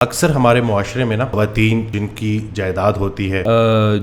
اکثر ہمارے معاشرے میں نا خواتین جن کی جائیداد ہوتی ہے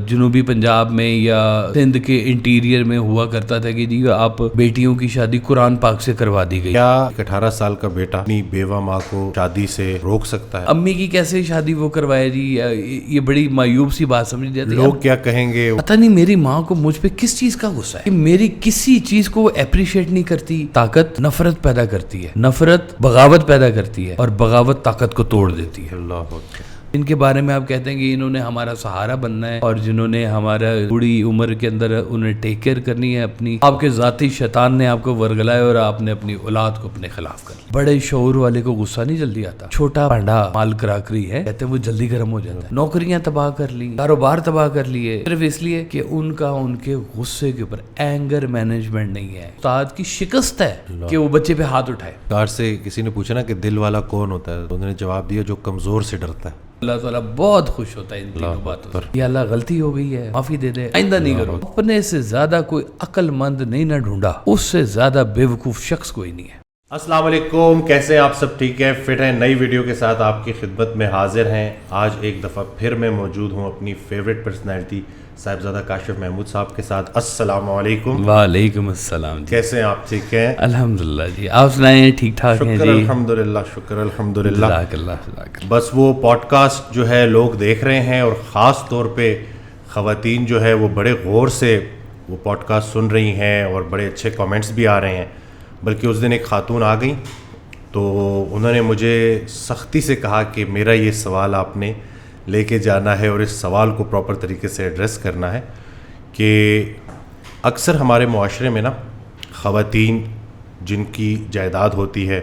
جنوبی پنجاب میں یا سندھ کے انٹیریئر میں ہوا کرتا تھا کہ جی آپ بیٹیوں کی شادی قرآن پاک سے کروا دی گئی. کیا ایک 18 سال کا بیٹا اپنی بیوہ ماں کو شادی سے روک سکتا ہے؟ امی کی کیسے شادی وہ کروائے جی؟ یہ بڑی معیوب سی بات سمجھ جاتی ہے. لوگ کیا کہیں گے؟ پتہ نہیں میری ماں کو مجھ پہ کس چیز کا غصہ ہے کہ میری کسی چیز کو وہ اپریشیٹ نہیں کرتی. طاقت نفرت پیدا کرتی ہے، نفرت بغاوت پیدا کرتی ہے، اور بغاوت طاقت کو توڑ دیتی ہے. اللہ اکبر. ان کے بارے میں آپ کہتے ہیں کہ انہوں نے ہمارا سہارا بننا ہے، اور جنہوں نے ہمارا بڑی عمر کے اندر انہیں ٹیک کیئر کرنی ہے اپنی. آپ کے ذاتی شیطان نے آپ کو ورگلایا اور آپ نے اپنی اولاد کو اپنے خلاف کر لیا. بڑے شعور والے کو غصہ نہیں جلدی آتا. چھوٹا پانڈا مال کراکری ہے کہتے ہیں وہ جلدی گرم ہو جاتا ہے. نوکریاں تباہ کر لی، کاروبار تباہ کر لیے، صرف اس لیے کہ ان کے غصے کے اوپر اینگر مینجمنٹ نہیں ہے. استاد کی شکست ہے کہ وہ بچے پہ ہاتھ اٹھائے. کار سے کسی نے پوچھا نا کہ دل والا کون ہوتا ہے، انہوں نے جواب دیا جو کمزور سے ڈرتا ہے. اللہ تعالیٰ بہت خوش ہوتا ہے ان تینوں باتوں سے. یا اللہ غلطی ہو گئی ہے معافی دے دے، آئندہ نہیں کرو. اپنے سے زیادہ کوئی عقل مند نہیں نہ ڈھونڈا، اس سے زیادہ بے وقوف شخص کوئی نہیں ہے. السلام علیکم، کیسے ہیں آپ سب؟ ٹھیک ہے، فٹ ہیں؟ نئی ویڈیو کے ساتھ آپ کی خدمت میں حاضر ہیں. آج ایک دفعہ پھر میں موجود ہوں اپنی فیوریٹ پرسنالٹی صاحبزادہ کاشف محمود صاحب کے ساتھ. السلام علیکم. وعلیکم السلام. کیسے ہیں آپ؟ ٹھیک ہیں الحمدللہ جی. آپ سنائیں ٹھیک ٹھاک ہیں شکر جی؟ الحمدللہ، شکر الحمدللہ. جزاک اللہ. بس وہ پوڈ کاسٹ جو ہے لوگ دیکھ رہے ہیں، اور خاص طور پہ خواتین جو ہے وہ بڑے غور سے وہ پوڈ کاسٹ سن رہی ہیں، اور بڑے اچھے کامنٹس بھی آ رہے ہیں. بلکہ اس دن ایک خاتون آ گئیں تو انہوں نے مجھے سختی سے کہا کہ میرا یہ سوال آپ نے لے کے جانا ہے، اور اس سوال کو پراپر طریقے سے ایڈریس کرنا ہے کہ اکثر ہمارے معاشرے میں نا خواتین جن کی جائیداد ہوتی ہے،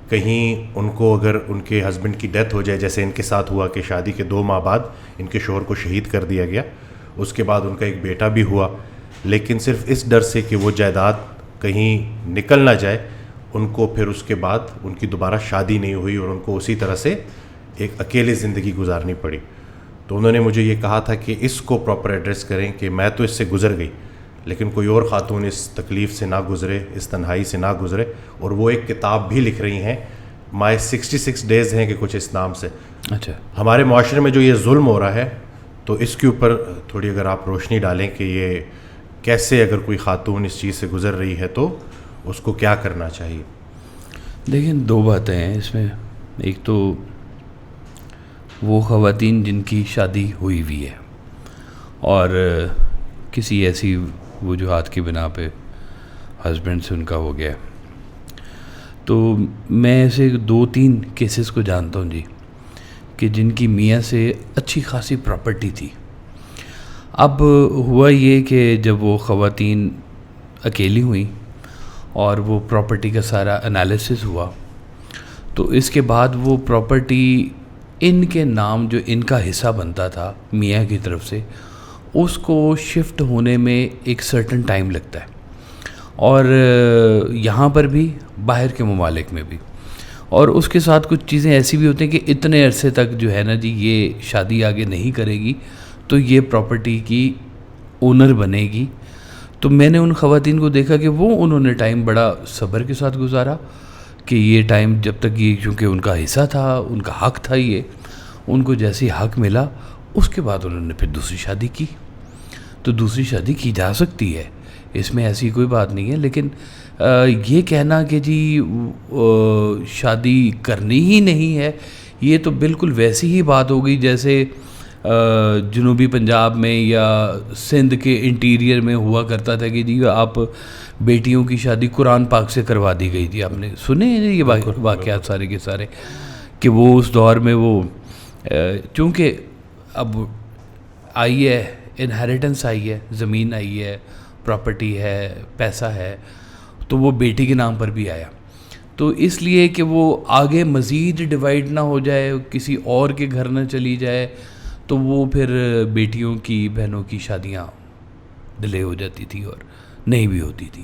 کہیں ان کو اگر ان کے ہسبینڈ کی ڈیتھ ہو جائے، جیسے ان کے ساتھ ہوا کہ شادی کے 2 ماہ بعد ان کے شوہر کو شہید کر دیا گیا، اس کے بعد ان کا ایک بیٹا بھی ہوا، لیکن صرف اس ڈر سے کہ وہ جائیداد کہیں نکل نہ جائے، ان کو پھر اس کے بعد ان کی دوبارہ شادی نہیں ہوئی، اور ان کو اسی طرح سے ایک اکیلے زندگی گزارنی پڑی. تو انہوں نے مجھے یہ کہا تھا کہ اس کو پراپر ایڈریس کریں کہ میں تو اس سے گزر گئی، لیکن کوئی اور خاتون اس تکلیف سے نہ گزرے، اس تنہائی سے نہ گزرے. اور وہ ایک کتاب بھی لکھ رہی ہیں، مائی 66 ڈیز ہیں کہ کچھ اس نام سے. اچھا. ہمارے معاشرے میں جو یہ ظلم ہو رہا ہے، تو اس کے اوپر تھوڑی اگر آپ روشنی ڈالیں کہ یہ کیسے، اگر کوئی خاتون اس چیز سے گزر رہی ہے تو اس کو کیا کرنا چاہیے. دیکھیں 2 باتیں ہیں اس میں. ایک تو وہ خواتین جن کی شادی ہوئی ہوئی ہے اور کسی ایسی وجوہات کی بنا پہ ہسبینڈ سے ان کا ہو گیا، تو میں ایسے 2-3 کیسز کو جانتا ہوں جی کہ جن کی میاں سے اچھی خاصی پراپرٹی تھی. اب ہوا یہ کہ جب وہ خواتین اکیلی ہوئیں اور وہ پراپرٹی کا سارا انالیسس ہوا، تو اس کے بعد وہ پراپرٹی ان کے نام جو ان کا حصہ بنتا تھا میاں کی طرف سے، اس کو شفٹ ہونے میں ایک سرٹن ٹائم لگتا ہے، اور یہاں پر بھی باہر کے ممالک میں بھی. اور اس کے ساتھ کچھ چیزیں ایسی بھی ہوتی ہیں کہ اتنے عرصے تک جو ہے نا جی یہ شادی آگے نہیں کرے گی تو یہ پراپرٹی کی اونر بنے گی. تو میں نے ان خواتین کو دیکھا کہ انہوں نے ٹائم بڑا صبر کے ساتھ گزارا کہ یہ ٹائم جب تک یہ، چونکہ ان کا حصہ تھا، ان کا حق تھا، یہ ان کو جیسی حق ملا اس کے بعد انہوں نے پھر دوسری شادی کی. تو دوسری شادی کی جا سکتی ہے، اس میں ایسی کوئی بات نہیں ہے. لیکن یہ کہنا کہ جی شادی کرنی ہی نہیں ہے، یہ تو بالکل ویسی ہی بات ہو گئی جیسے جنوبی پنجاب میں یا سندھ کے انٹیریئر میں ہوا کرتا تھا کہ جی آپ بیٹیوں کی شادی قرآن پاک سے کروا دی گئی تھی. آپ نے سنے ہیں یہ واقعات سارے کے سارے کہ وہ اس دور میں وہ چونکہ اب آئی ہے، انہیریٹنس آئی ہے، زمین آئی ہے، پراپرٹی ہے، پیسہ ہے، تو وہ بیٹی کے نام پر بھی آیا. تو اس لیے کہ وہ آگے مزید ڈیوائڈ نہ ہو جائے، کسی اور کے گھر نہ چلی جائے، تو وہ پھر بیٹیوں کی، بہنوں کی شادیاں ڈیلے ہو جاتی تھی اور نہیں بھی ہوتی تھی،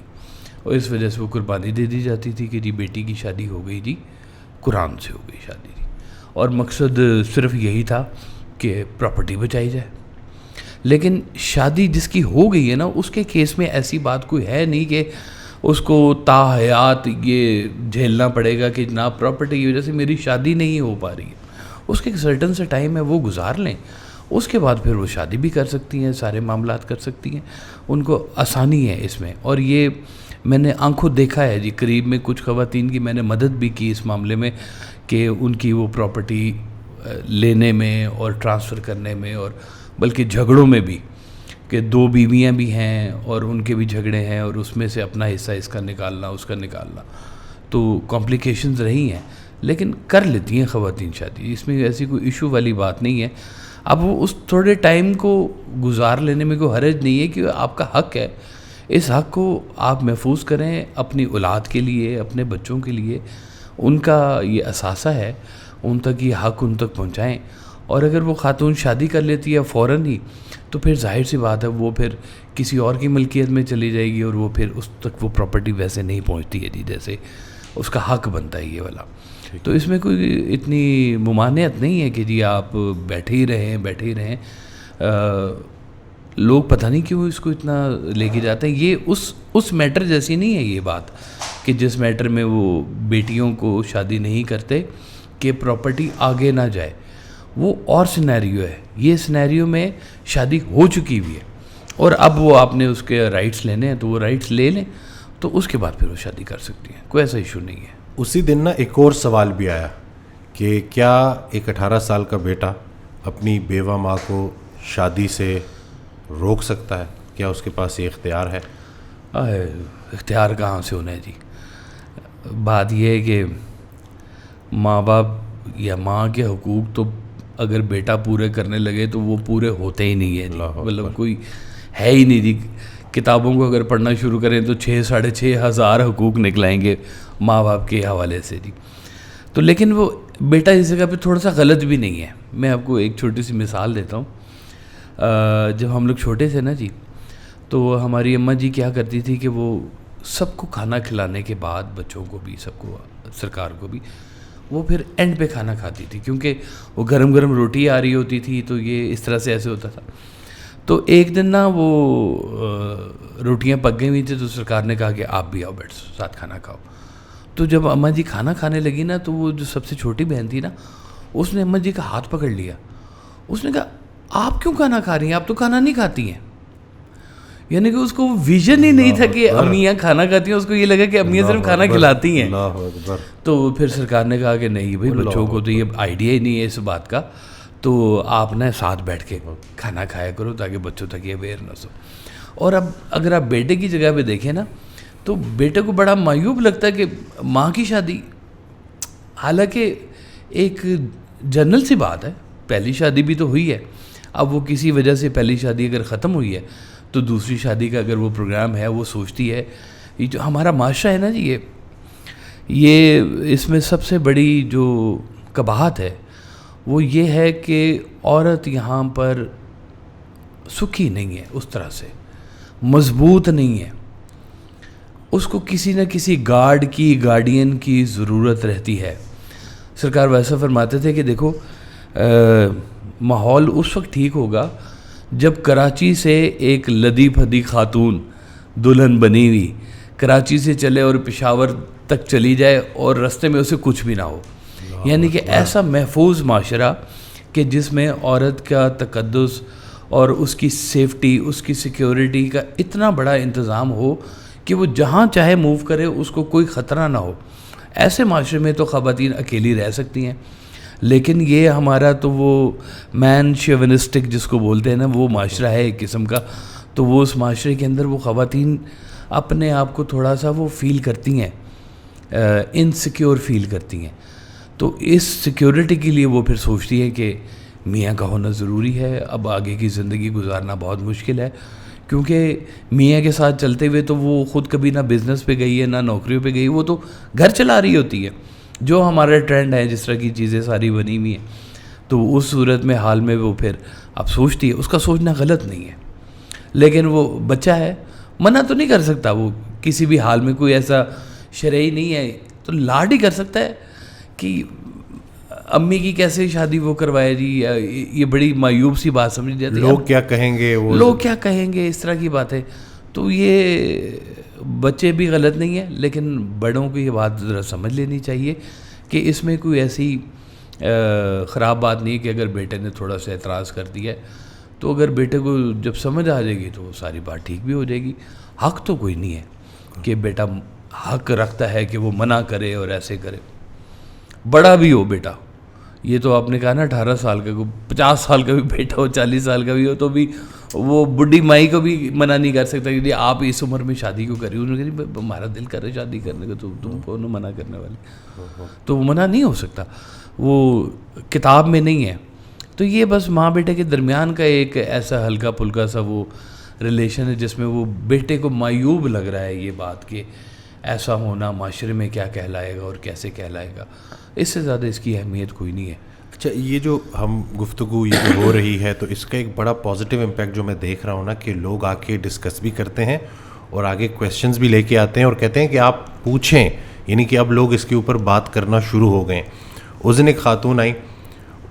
اور اس وجہ سے وہ قربانی دے دی جاتی تھی کہ جی بیٹی کی شادی ہو گئی جی، قرآن سے ہو گئی شادی تھی، اور مقصد صرف یہی تھا کہ پراپرٹی بچائی جائے. لیکن شادی جس کی ہو گئی ہے نا، اس کے کیس میں ایسی بات کوئی ہے نہیں کہ اس کو تا حیات یہ جھیلنا پڑے گا کہ جناب پراپرٹی کی وجہ سے میری شادی نہیں ہو پا رہی ہے. اس کے ایک سرٹن سے ٹائم ہے وہ گزار لیں, اس کے بعد پھر وہ شادی بھی کر سکتی ہیں, سارے معاملات کر سکتی ہیں, ان کو آسانی ہے اس میں. اور یہ میں نے آنکھوں دیکھا ہے جی, قریب میں کچھ خواتین کی میں نے مدد بھی کی اس معاملے میں کہ ان کی وہ پراپرٹی لینے میں اور ٹرانسفر کرنے میں, اور بلکہ جھگڑوں میں بھی کہ 2 بیویاں بھی ہیں اور ان کے بھی جھگڑے ہیں اور اس میں سے اپنا حصہ اس کا نکالنا اس کا نکالنا, تو کمپلیکیشنز رہی ہیں, لیکن کر لیتی ہیں خواتین شادی, اس میں ایسی کوئی ایشو والی بات نہیں ہے. اب وہ اس تھوڑے ٹائم کو گزار لینے میں کوئی حرج نہیں ہے, کہ آپ کا حق ہے, اس حق کو آپ محفوظ کریں اپنی اولاد کے لیے, اپنے بچوں کے لیے, ان کا یہ اثاثہ ہے, ان تک یہ حق ان تک پہنچائیں. اور اگر وہ خاتون شادی کر لیتی ہے فوراً ہی, تو پھر ظاہر سی بات ہے وہ پھر کسی اور کی ملکیت میں چلی جائے گی, اور وہ پھر اس تک وہ پراپرٹی ویسے نہیں پہنچتی ہے جی جیسے اس کا حق بنتا ہے یہ والا. تو اس میں کوئی اتنی ممانعت نہیں ہے کہ جی آپ بیٹھے ہی رہیں. لوگ پتہ نہیں کیوں اس کو اتنا لے کے جاتے ہیں. یہ اس میٹر جیسی نہیں ہے یہ بات کہ جس میٹر میں وہ بیٹیوں کو شادی نہیں کرتے کہ پراپرٹی آگے نہ جائے. وہ اور سینیریو ہے, یہ سینیریو میں شادی ہو چکی ہوئی ہے اور اب وہ آپ نے اس کے رائٹس لینے ہیں تو وہ رائٹس لے لیں, تو اس کے بعد پھر وہ شادی کر سکتی ہیں, کوئی ایسا ایشو نہیں ہے. اسی دن نا ایک اور سوال بھی آیا کہ کیا ایک 18 سال کا بیٹا اپنی بیوہ ماں کو شادی سے روک سکتا ہے؟ کیا اس کے پاس یہ اختیار ہے؟ اختیار کہاں سے ہونا ہے جی. بات یہ ہے کہ ماں باپ یا ماں کے حقوق تو اگر بیٹا پورے کرنے لگے تو وہ پورے ہوتے ہی نہیں ہیں, مطلب کوئی ہے ہی نہیں جی. کتابوں کو اگر پڑھنا شروع کریں تو 6,500 ہزار حقوق نکلائیں گے ماں باپ کے حوالے سے جی. تو لیکن وہ بیٹا اس جگہ پہ تھوڑا سا غلط بھی نہیں ہے. میں آپ کو ایک چھوٹی سی مثال دیتا ہوں. جب ہم لوگ چھوٹے تھے نا جی, تو ہماری اماں جی کیا کرتی تھی کہ وہ سب کو کھانا کھلانے کے بعد, بچوں کو بھی, سب کو, سرکار کو بھی, وہ پھر اینڈ پہ کھانا کھاتی تھی, کیونکہ وہ گرم گرم روٹی آ رہی ہوتی تھی, تو یہ اس طرح سے ایسے ہوتا تھا. تو ایک دن نا وہ روٹیاں پک گئی ہوئی تھی, تو سرکار نے کہا کہ آپ بھی آؤ, بیٹھ ساتھ کھانا کھاؤ. تو جب اماں جی کھانا کھانے لگی نا, تو وہ جو سب سے چھوٹی بہن تھی نا, اس نے اماں جی کا ہاتھ پکڑ لیا. اس نے کہا آپ کیوں کھانا کھا رہی ہیں, آپ تو کھانا نہیں کھاتی ہیں. یعنی کہ اس کو ویژن ہی نہیں تھا کہ امیاں کھانا کھاتی ہیں, اس کو یہ لگا کہ امیاں صرف کھانا کھلاتی ہیں. تو پھر سرکار نے کہا کہ نہیں بھائی, بچوں کو تو یہ آئیڈیا ہی نہیں ہے اس بات کا, تو آپ نا ساتھ بیٹھ کے کھانا کھایا کرو تاکہ بچوں تک یہ اویئرنیس ہو. اور اب اگر آپ بیٹے کی جگہ پہ دیکھیں نا, تو بیٹے کو بڑا معیوب لگتا ہے کہ ماں کی شادی, حالانکہ ایک جنرل سی بات ہے, پہلی شادی بھی تو ہوئی ہے. اب وہ کسی وجہ سے پہلی شادی اگر ختم ہوئی ہے تو دوسری شادی کا اگر وہ پروگرام ہے, وہ سوچتی ہے. یہ جو ہمارا معاشرہ ہے نا جی, یہ اس میں سب سے بڑی جو قباحت ہے وہ یہ ہے کہ عورت یہاں پر سکھی نہیں ہے, اس طرح سے مضبوط نہیں ہے. اس کو کسی نہ کسی گارڈ کی, گارڈین کی ضرورت رہتی ہے. سرکار ویسا فرماتے تھے کہ دیکھو ماحول اس وقت ٹھیک ہوگا جب کراچی سے ایک لدی پھدی خاتون دلہن بنی ہوئی کراچی سے چلے اور پشاور تک چلی جائے اور رستے میں اسے کچھ بھی نہ ہو. یعنی کہ ایسا محفوظ معاشرہ کہ جس میں عورت کا تقدس اور اس کی سیفٹی, اس کی سیکیورٹی کا اتنا بڑا انتظام ہو کہ وہ جہاں چاہے موو کرے, اس کو کوئی خطرہ نہ ہو. ایسے معاشرے میں تو خواتین اکیلی رہ سکتی ہیں. لیکن یہ ہمارا تو وہ مین شیونسٹک جس کو بولتے ہیں نا, وہ معاشرہ ہے ایک قسم کا. تو وہ اس معاشرے کے اندر وہ خواتین اپنے آپ کو تھوڑا سا وہ فیل کرتی ہیں, انسیکیور فیل کرتی ہیں. تو اس سیکیورٹی کے لیے وہ پھر سوچتی ہے کہ میاں کا ہونا ضروری ہے. اب آگے کی زندگی گزارنا بہت مشکل ہے, کیونکہ میاں کے ساتھ چلتے ہوئے تو وہ خود کبھی نہ بزنس پہ گئی ہے نہ نوکریوں پہ گئی, وہ تو گھر چلا رہی ہوتی ہے. جو ہمارا ٹرینڈ ہے, جس طرح کی چیزیں ساری بنی ہوئی ہیں, تو اس صورت میں حال میں وہ پھر اب سوچتی ہے. اس کا سوچنا غلط نہیں ہے, لیکن وہ بچہ ہے, منع تو نہیں کر سکتا وہ کسی بھی حال میں. کوئی ایسا شرعی نہیں ہے, تو لاڈ ہی کر سکتا ہے کہ امی کی کیسے شادی وہ کروائے جی. یہ بڑی معیوب سی بات سمجھ جاتی ہے. لوگ کیا کہیں گے, وہ لوگ کیا کہیں گے, اس طرح کی بات ہے. تو یہ بچے بھی غلط نہیں ہیں, لیکن بڑوں کو یہ بات ذرا سمجھ لینی چاہیے کہ اس میں کوئی ایسی خراب بات نہیں کہ اگر بیٹے نے تھوڑا سا اعتراض کر دیا ہے تو اگر بیٹے کو جب سمجھ آ جائے گی تو ساری بات ٹھیک بھی ہو جائے گی. حق تو کوئی نہیں ہے کہ بیٹا حق رکھتا ہے کہ وہ منع کرے اور ایسے کرے. بڑا بھی ہو بیٹا, یہ تو آپ نے کہا نا 18 سال کا, 50 سال کا بھی بیٹا ہو, 40 سال کا بھی ہو, تو بھی وہ بڈھی مائی کو بھی منع نہیں کر سکتا کہ آپ اس عمر میں شادی کیوں کر رہی ہو. انہوں نے کہا ہمارا دل کر رہا ہے شادی کرنے کا, تو تم کون منع کرنے والے. تو وہ منع نہیں ہو سکتا, وہ کتاب میں نہیں ہے. تو یہ بس ماں بیٹے کے درمیان کا ایک ایسا ہلکا پھلکا سا وہ ریلیشن ہے جس میں وہ بیٹے کو معیوب لگ رہا ہے یہ بات کہ ایسا ہونا معاشرے میں کیا کہلائے گا اور کیسے کہلائے گا. اس سے زیادہ اس کی اہمیت کوئی نہیں ہے. اچھا, یہ جو ہم گفتگو یہ جو ہو رہی ہے تو اس کا ایک بڑا پازیٹیو امپیکٹ جو میں دیکھ رہا ہوں نا کہ لوگ آ کے ڈسکس بھی کرتے ہیں اور آگے کویشچنز بھی لے کے آتے ہیں اور کہتے ہیں کہ آپ پوچھیں, یعنی کہ اب لوگ اس کے اوپر بات کرنا شروع ہو گئے ہیں. اس دن ایک خاتون آئی,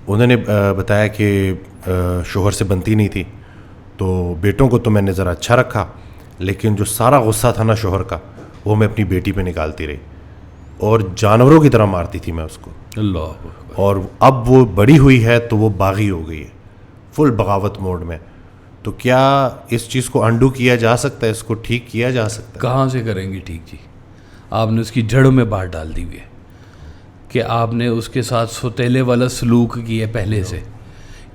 انہوں نے بتایا کہ شوہر سے بنتی نہیں تھی, تو بیٹوں کو تو میں نے ذرا اچھا رکھا, لیکن جو سارا غصہ تھا نا شوہر کا وہ میں اپنی بیٹی پہ نکالتی رہی اور جانوروں کی طرح مارتی تھی میں اس کو. اللہ. اور اب وہ بڑی ہوئی ہے تو وہ باغی ہو گئی ہے, فل بغاوت موڈ میں. تو کیا اس چیز کو انڈو کیا جا سکتا ہے, اس کو ٹھیک کیا جا سکتا ہے؟ کہاں سے کریں گے ٹھیک جی, آپ نے اس کی جڑوں میں بات ڈال دی ہوئی ہے کہ آپ نے اس کے ساتھ سوتیلے والا سلوک کیا پہلے سے,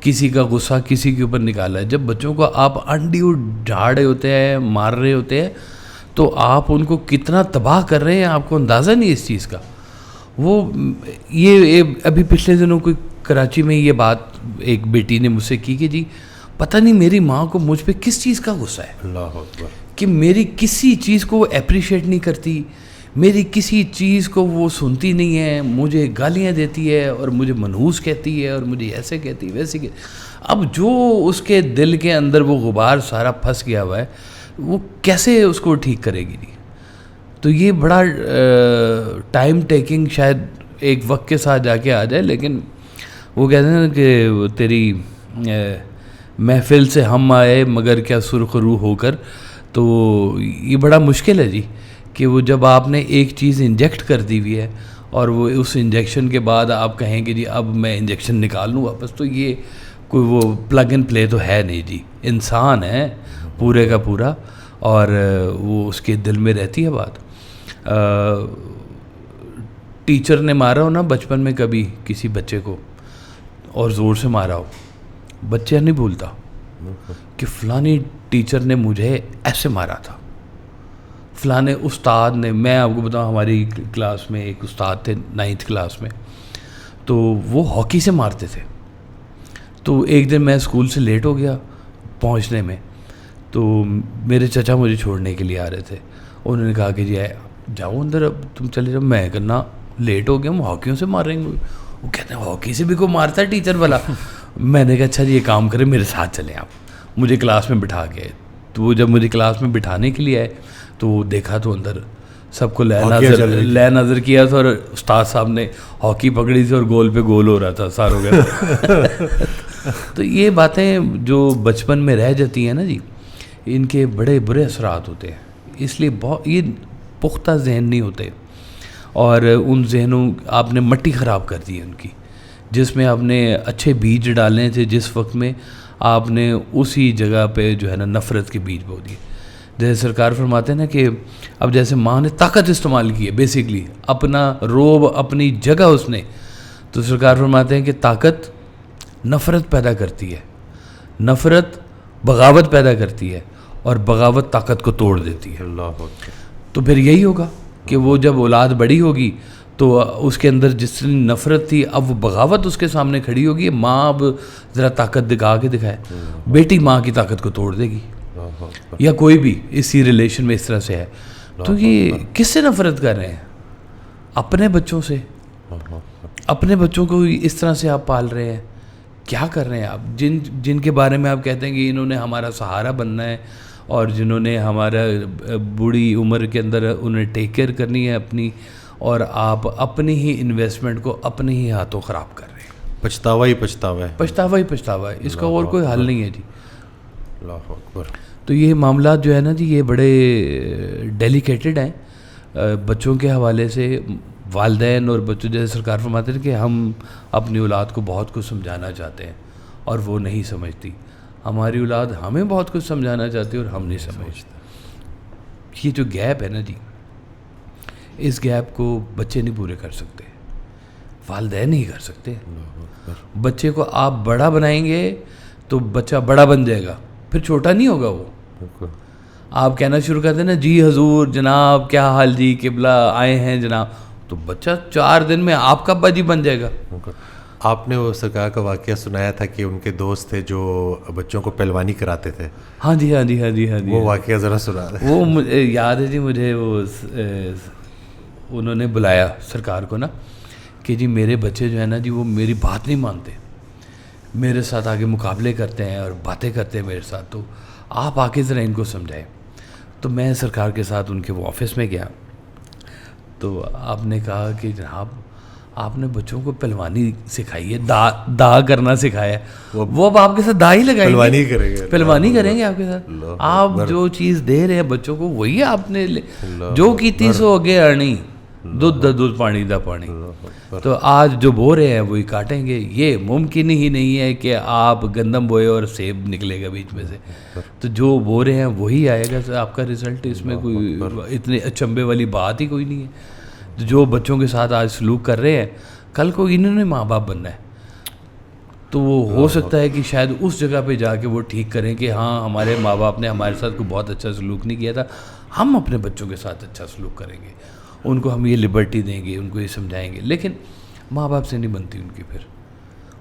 کسی کا غصہ کسی کے اوپر نکالا ہے. جب بچوں کو آپ انڈیو جھاڑ رہے ہوتے ہیں, مار رہے ہوتے ہیں, تو آپ ان کو کتنا تباہ کر رہے ہیں, آپ کو اندازہ نہیں اس چیز کا. وہ یہ ابھی پچھلے دنوں کوئی کراچی میں یہ بات ایک بیٹی نے مجھ سے کی کہ جی پتہ نہیں میری ماں کو مجھ پہ کس چیز کا غصہ ہے, اللہ اکبر, کہ میری کسی چیز کو وہ اپریشیٹ نہیں کرتی, میری کسی چیز کو وہ سنتی نہیں ہے, مجھے گالیاں دیتی ہے اور مجھے منحوس کہتی ہے اور مجھے ایسے کہتی ہے ویسے کہتی. اب جو اس کے دل کے اندر وہ غبار سارا پھنس گیا ہوا ہے, وہ کیسے اس کو ٹھیک کرے گی. تو یہ بڑا ٹائم ٹیکنگ شاید ایک وقت کے ساتھ جا کے آ جائے, لیکن وہ کہتے ہیں کہ تیری محفل سے ہم آئے مگر کیا سرخ روح ہو کر. تو یہ بڑا مشکل ہے جی کہ وہ جب آپ نے ایک چیز انجیکٹ کر دی ہوئی ہے اور وہ اس انجیکشن کے بعد آپ کہیں کہ جی اب میں انجیکشن نکال لوں واپس, تو یہ کوئی وہ پلگ اینڈ پلے تو ہے نہیں جی. انسان ہے پورے کا پورا اور وہ اس کے دل میں رہتی ہے بات. ٹیچر نے مارا ہو نا بچپن میں کبھی کسی بچے کو اور زور سے مارا ہو, بچہ نہیں بھولتا کہ فلانی ٹیچر نے مجھے ایسے مارا تھا, فلانے استاد نے. میں آپ کو بتاؤں ہماری کلاس میں ایک استاد تھے 9th کلاس میں, تو وہ ہاکی سے مارتے تھے. تو ایک دن میں اسکول سے لیٹ ہو گیا پہنچنے میں, تو میرے چچا مجھے چھوڑنے کے لیے آ رہے تھے. انہوں نے کہا کہ جی جاؤ اندر, اب تم چلے جاؤ. میں کہنا لیٹ ہو گیا, ہم ہاکیوں سے ماریں گے. وہ کہتے ہیں ہاکی سے بھی کوئی مارتا ہے ٹیچر والا. میں نے کہا اچھا جی یہ کام کریں میرے ساتھ چلیں آپ. مجھے کلاس میں بٹھا کے, تو وہ جب مجھے کلاس میں بٹھانے کے لیے آئے تو دیکھا تو اندر سب کو لے نظر کیا تھا, اور استاد صاحب نے ہاکی پکڑی تھی اور گول پہ گول ہو رہا تھا ساروں کا. تو یہ باتیں جو بچپن میں رہ جاتی ہیں نا جی, ان کے بڑے برے اثرات ہوتے ہیں. اس لیے بہت یہ پختہ ذہن نہیں ہوتے, اور ان ذہنوں آپ نے مٹی خراب کر دی ہے ان کی, جس میں آپ نے اچھے بیج ڈالنے تھے, جس وقت میں آپ نے اسی جگہ پہ جو ہے نا نفرت کے بیج بو دیے. جیسے سرکار فرماتے ہیں نا کہ اب جیسے ماں نے طاقت استعمال کی ہے, بیسکلی اپنا روب اپنی جگہ اس نے, تو سرکار فرماتے ہیں کہ طاقت نفرت پیدا کرتی ہے, نفرت بغاوت پیدا کرتی ہے, اور بغاوت طاقت کو توڑ دیتی ہے. اللہ. تو پھر یہی ہوگا کہ وہ جب اولاد بڑی ہوگی تو اس کے اندر جس طرح نفرت تھی اب وہ بغاوت اس کے سامنے کھڑی ہوگی. ماں اب ذرا طاقت دکھا کے دکھائے, بیٹی ماں کی طاقت کو توڑ دے گی, یا کوئی بھی اسی ریلیشن میں اس طرح سے ہے. تو یہ کس سے نفرت کر رہے ہیں؟ اپنے بچوں سے. اپنے بچوں کو اس طرح سے آپ پال رہے ہیں. کیا کر رہے ہیں آپ؟ جن کے بارے میں آپ کہتے ہیں کہ انہوں نے ہمارا سہارا بننا ہے, اور جنہوں نے ہمارا بوڑھی عمر کے اندر انہیں ٹیک کیئر کرنی ہے اپنی, اور آپ اپنی ہی انویسٹمنٹ کو اپنے ہی ہاتھوں خراب کر رہے ہیں. پچھتاوا ہی پچھتاوا ہے, پچھتاوا ہی پچھتاوا ہے, اس کا اور کوئی حل نہیں ہے جی. اللہ اکبر. تو یہ معاملات جو ہے نا جی یہ بڑے ڈیلیکیٹڈ ہیں. بچوں کے حوالے سے والدین اور بچوں جیسے سرکار فرماتے ہیں کہ ہم اپنی اولاد کو بہت کچھ سمجھانا چاہتے ہیں اور وہ نہیں سمجھتی. ہماری اولاد ہمیں بہت کچھ سمجھانا چاہتی ہے اور ہم نہیں سمجھتے. یہ جو گیپ ہے نا جی, اس گیپ کو بچے نہیں پورے کر سکتے, والدین نہیں کر سکتے. بچے کو آپ بڑا بنائیں گے تو بچہ بڑا بن جائے گا, پھر چھوٹا نہیں ہوگا وہ. آپ کہنا شروع کر دیں نا جی حضور جناب کیا حال جی قبلہ آئے ہیں جناب, تو بچہ 4 دن میں آپ کا ابا جی بن جائے گا. آپ نے وہ سرکار کا واقعہ سنایا تھا کہ ان کے دوست تھے جو بچوں کو پہلوانی کراتے تھے. ہاں جی ہاں جی ہاں جی ہاں جی, وہ واقعہ ذرا سنا دیں. وہ یاد ہے جی مجھے, وہ انہوں نے بلایا سرکار کو نا کہ جی میرے بچے جو ہے نا جی وہ میری بات نہیں مانتے, میرے ساتھ آگے مقابلے کرتے ہیں اور باتیں کرتے ہیں میرے ساتھ, تو آپ آ کے ذرا ان کو سمجھائیں. تو میں سرکار کے ساتھ ان کے وہ آفس میں گیا, تو آپ نے کہا کہ جناب آپ نے بچوں کو پہلوانی سکھائی ہے, دا کرنا سکھایا ہے, وہ اب آپ کے ساتھ دا ہی لگائیں گے, پہلوانی کریں گے آپ کے ساتھ. آپ جو چیز دے رہے ہیں بچوں کو وہی آپ نے جو کیتی سو اگے آنی, دودھ دا دودھ پانی دا پانی. تو آج جو بو رہے ہیں وہی کاٹیں گے. یہ ممکن ہی نہیں ہے کہ آپ گندم بوئے اور سیب نکلے گا بیچ میں سے, تو جو بو رہے ہیں وہی آئے گا آپ کا رزلٹ. اس میں کوئی اتنے اچنبے والی بات ہی کوئی نہیں ہے. جو بچوں کے ساتھ آج سلوک کر رہے ہیں کل کو انہوں نے ماں باپ بننا ہے, تو وہ ہو سکتا ہے کہ شاید اس جگہ پہ جا کے وہ ٹھیک کریں کہ ہاں ہمارے ماں باپ نے ہمارے ساتھ کوئی بہت اچھا سلوک نہیں کیا تھا, ہم اپنے بچوں کے ساتھ اچھا سلوک کریں گے, ان کو ہم یہ لبرٹی دیں گے, ان کو یہ سمجھائیں گے. لیکن ماں باپ سے نہیں بنتی ان کی پھر,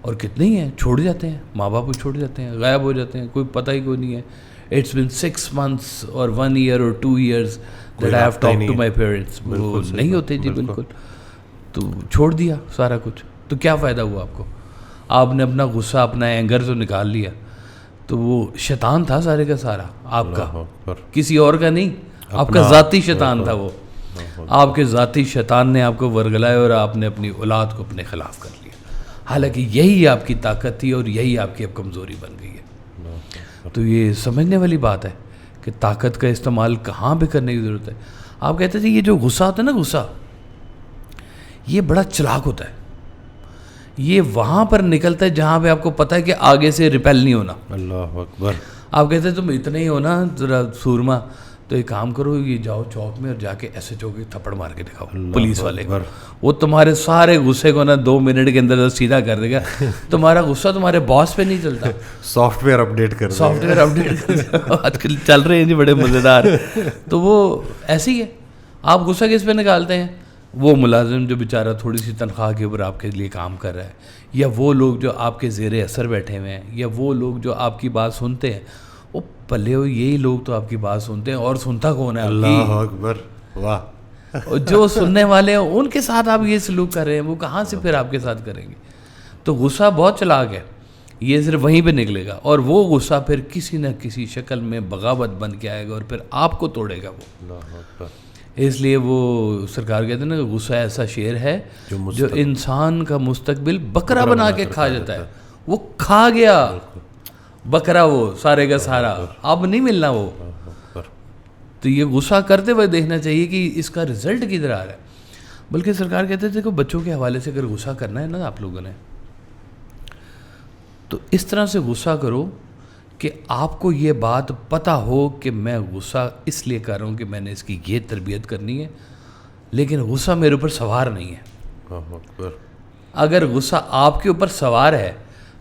اور کتنے ہی ہیں چھوڑ جاتے ہیں, ماں باپ کو چھوڑ جاتے ہیں, غائب ہو جاتے ہیں, کوئی پتہ ہی کوئی نہیں ہے. It's been 6 months or 1 year or 2 years that I have talked to my parents. وہ نہیں ہوتے جی بالکل. تو چھوڑ دیا سارا کچھ, تو کیا فائدہ ہوا آپ کو؟ آپ نے اپنا غصہ اپنا اینگر تو نکال لیا, تو وہ شیطان تھا سارے کا سارا آپ کا, کسی اور کا نہیں, آپ کا ذاتی شیطان تھا وہ. آپ کے ذاتی شیطان نے آپ کو ورگلایا اور آپ نے اپنی اولاد کو اپنے خلاف کر لیا, حالانکہ یہی آپ کی طاقت تھی اور یہی آپ کی اب کمزوری بن گئی ہے. تو یہ سمجھنے والی بات ہے کہ طاقت کا استعمال کہاں پہ کرنے کی ضرورت ہے. آپ کہتے تھے یہ جو غصہ ہوتا ہے نا, غصہ یہ بڑا چلاک ہوتا ہے, یہ وہاں پر نکلتا ہے جہاں پہ آپ کو پتہ ہے کہ آگے سے ریپیل نہیں ہونا. اللہ اکبر. آپ کہتے ہیں تم اتنے ہی ہو نا ذرا سورما, تو ایک کام کرو, یہ جاؤ چوک میں اور جا کے ایسے چوک تھپڑ مار کے دکھاؤ پولیس والے کو, وہ تمہارے سارے غصے کو نا 2 منٹ کے اندر سیدھا کر دے گا. تمہارا غصہ تمہارے باس پہ نہیں چلتا, سافٹ ویئر اپڈیٹ کر آج کل چل رہے ہیں جی بڑے مزیدار. تو وہ ایسے ہی ہے. آپ غصہ کس پہ نکالتے ہیں؟ وہ ملازم جو بیچارہ تھوڑی سی تنخواہ کے اوپر آپ کے لیے کام کر رہا ہے, یا وہ لوگ جو آپ کے زیر اثر بیٹھے ہوئے ہیں, یا وہ لوگ جو آپ کی بات سنتے ہیں. وہ پلے ہو یہی لوگ تو آپ کی بات سنتے ہیں, اور سنتا کون ہے؟ اللہ اکبر. واہ. جو سننے والے ہیں ان کے ساتھ آپ یہ سلوک کر رہے ہیں, وہ کہاں سے پھر آپ کے ساتھ کریں گے؟ تو غصہ بہت چلاک ہے, یہ صرف وہیں پہ نکلے گا, اور وہ غصہ پھر کسی نہ کسی شکل میں بغاوت بن کے آئے گا اور پھر آپ کو توڑے گا وہ. اس لیے وہ سرکار کہتے ہیں نا کہ غصہ ایسا شیر ہے جو انسان کا مستقبل بکرا بنا کے کھا جاتا ہے. وہ کھا گیا بکرا, وہ سارے کا سارا, اب نہیں ملنا وہ. تو یہ غصہ کرتے ہوئے دیکھنا چاہیے کہ اس کا رزلٹ کدھر آ رہا ہے. بلکہ سرکار کہتے تھے کہ بچوں کے حوالے سے اگر غصہ کرنا ہے نا آپ لوگوں نے, تو اس طرح سے غصہ کرو کہ آپ کو یہ بات پتہ ہو کہ میں غصہ اس لیے کر رہا ہوں کہ میں نے اس کی یہ تربیت کرنی ہے, لیکن غصہ میرے اوپر سوار نہیں ہے. اگر غصہ آپ کے اوپر سوار ہے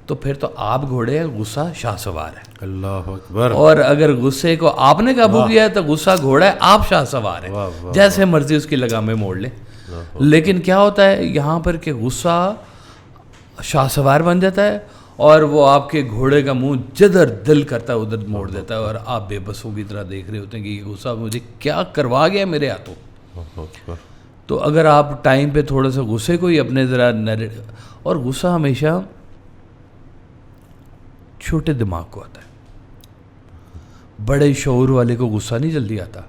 تو پھر تو آپ گھوڑے ہیں, غصہ شاہ سوار ہے. اللہ اکبر. اور اگر غصے کو آپ نے قابو کیا ہے تو غصہ گھوڑا ہے, آپ شاہ سوار ہیں, جیسے مرضی اس کی لگامیں موڑ لیں. لیکن کیا ہوتا ہے یہاں پر کہ غصہ شاہ سوار بن جاتا ہے, اور وہ آپ کے گھوڑے کا منہ جدھر دل کرتا ہے ادھر موڑ دیتا ہے, اور آپ بے بسوں کی طرح دیکھ رہے ہوتے ہیں کہ یہ غصہ مجھے کیا کروا گیا میرے ہاتھوں. تو اگر آپ ٹائم پہ تھوڑا سا غصے کو ہی اپنے ذرا اور غصہ ہمیشہ چھوٹے دماغ کو آتا ہے, بڑے شعور والے کو غصہ نہیں جلدی آتا.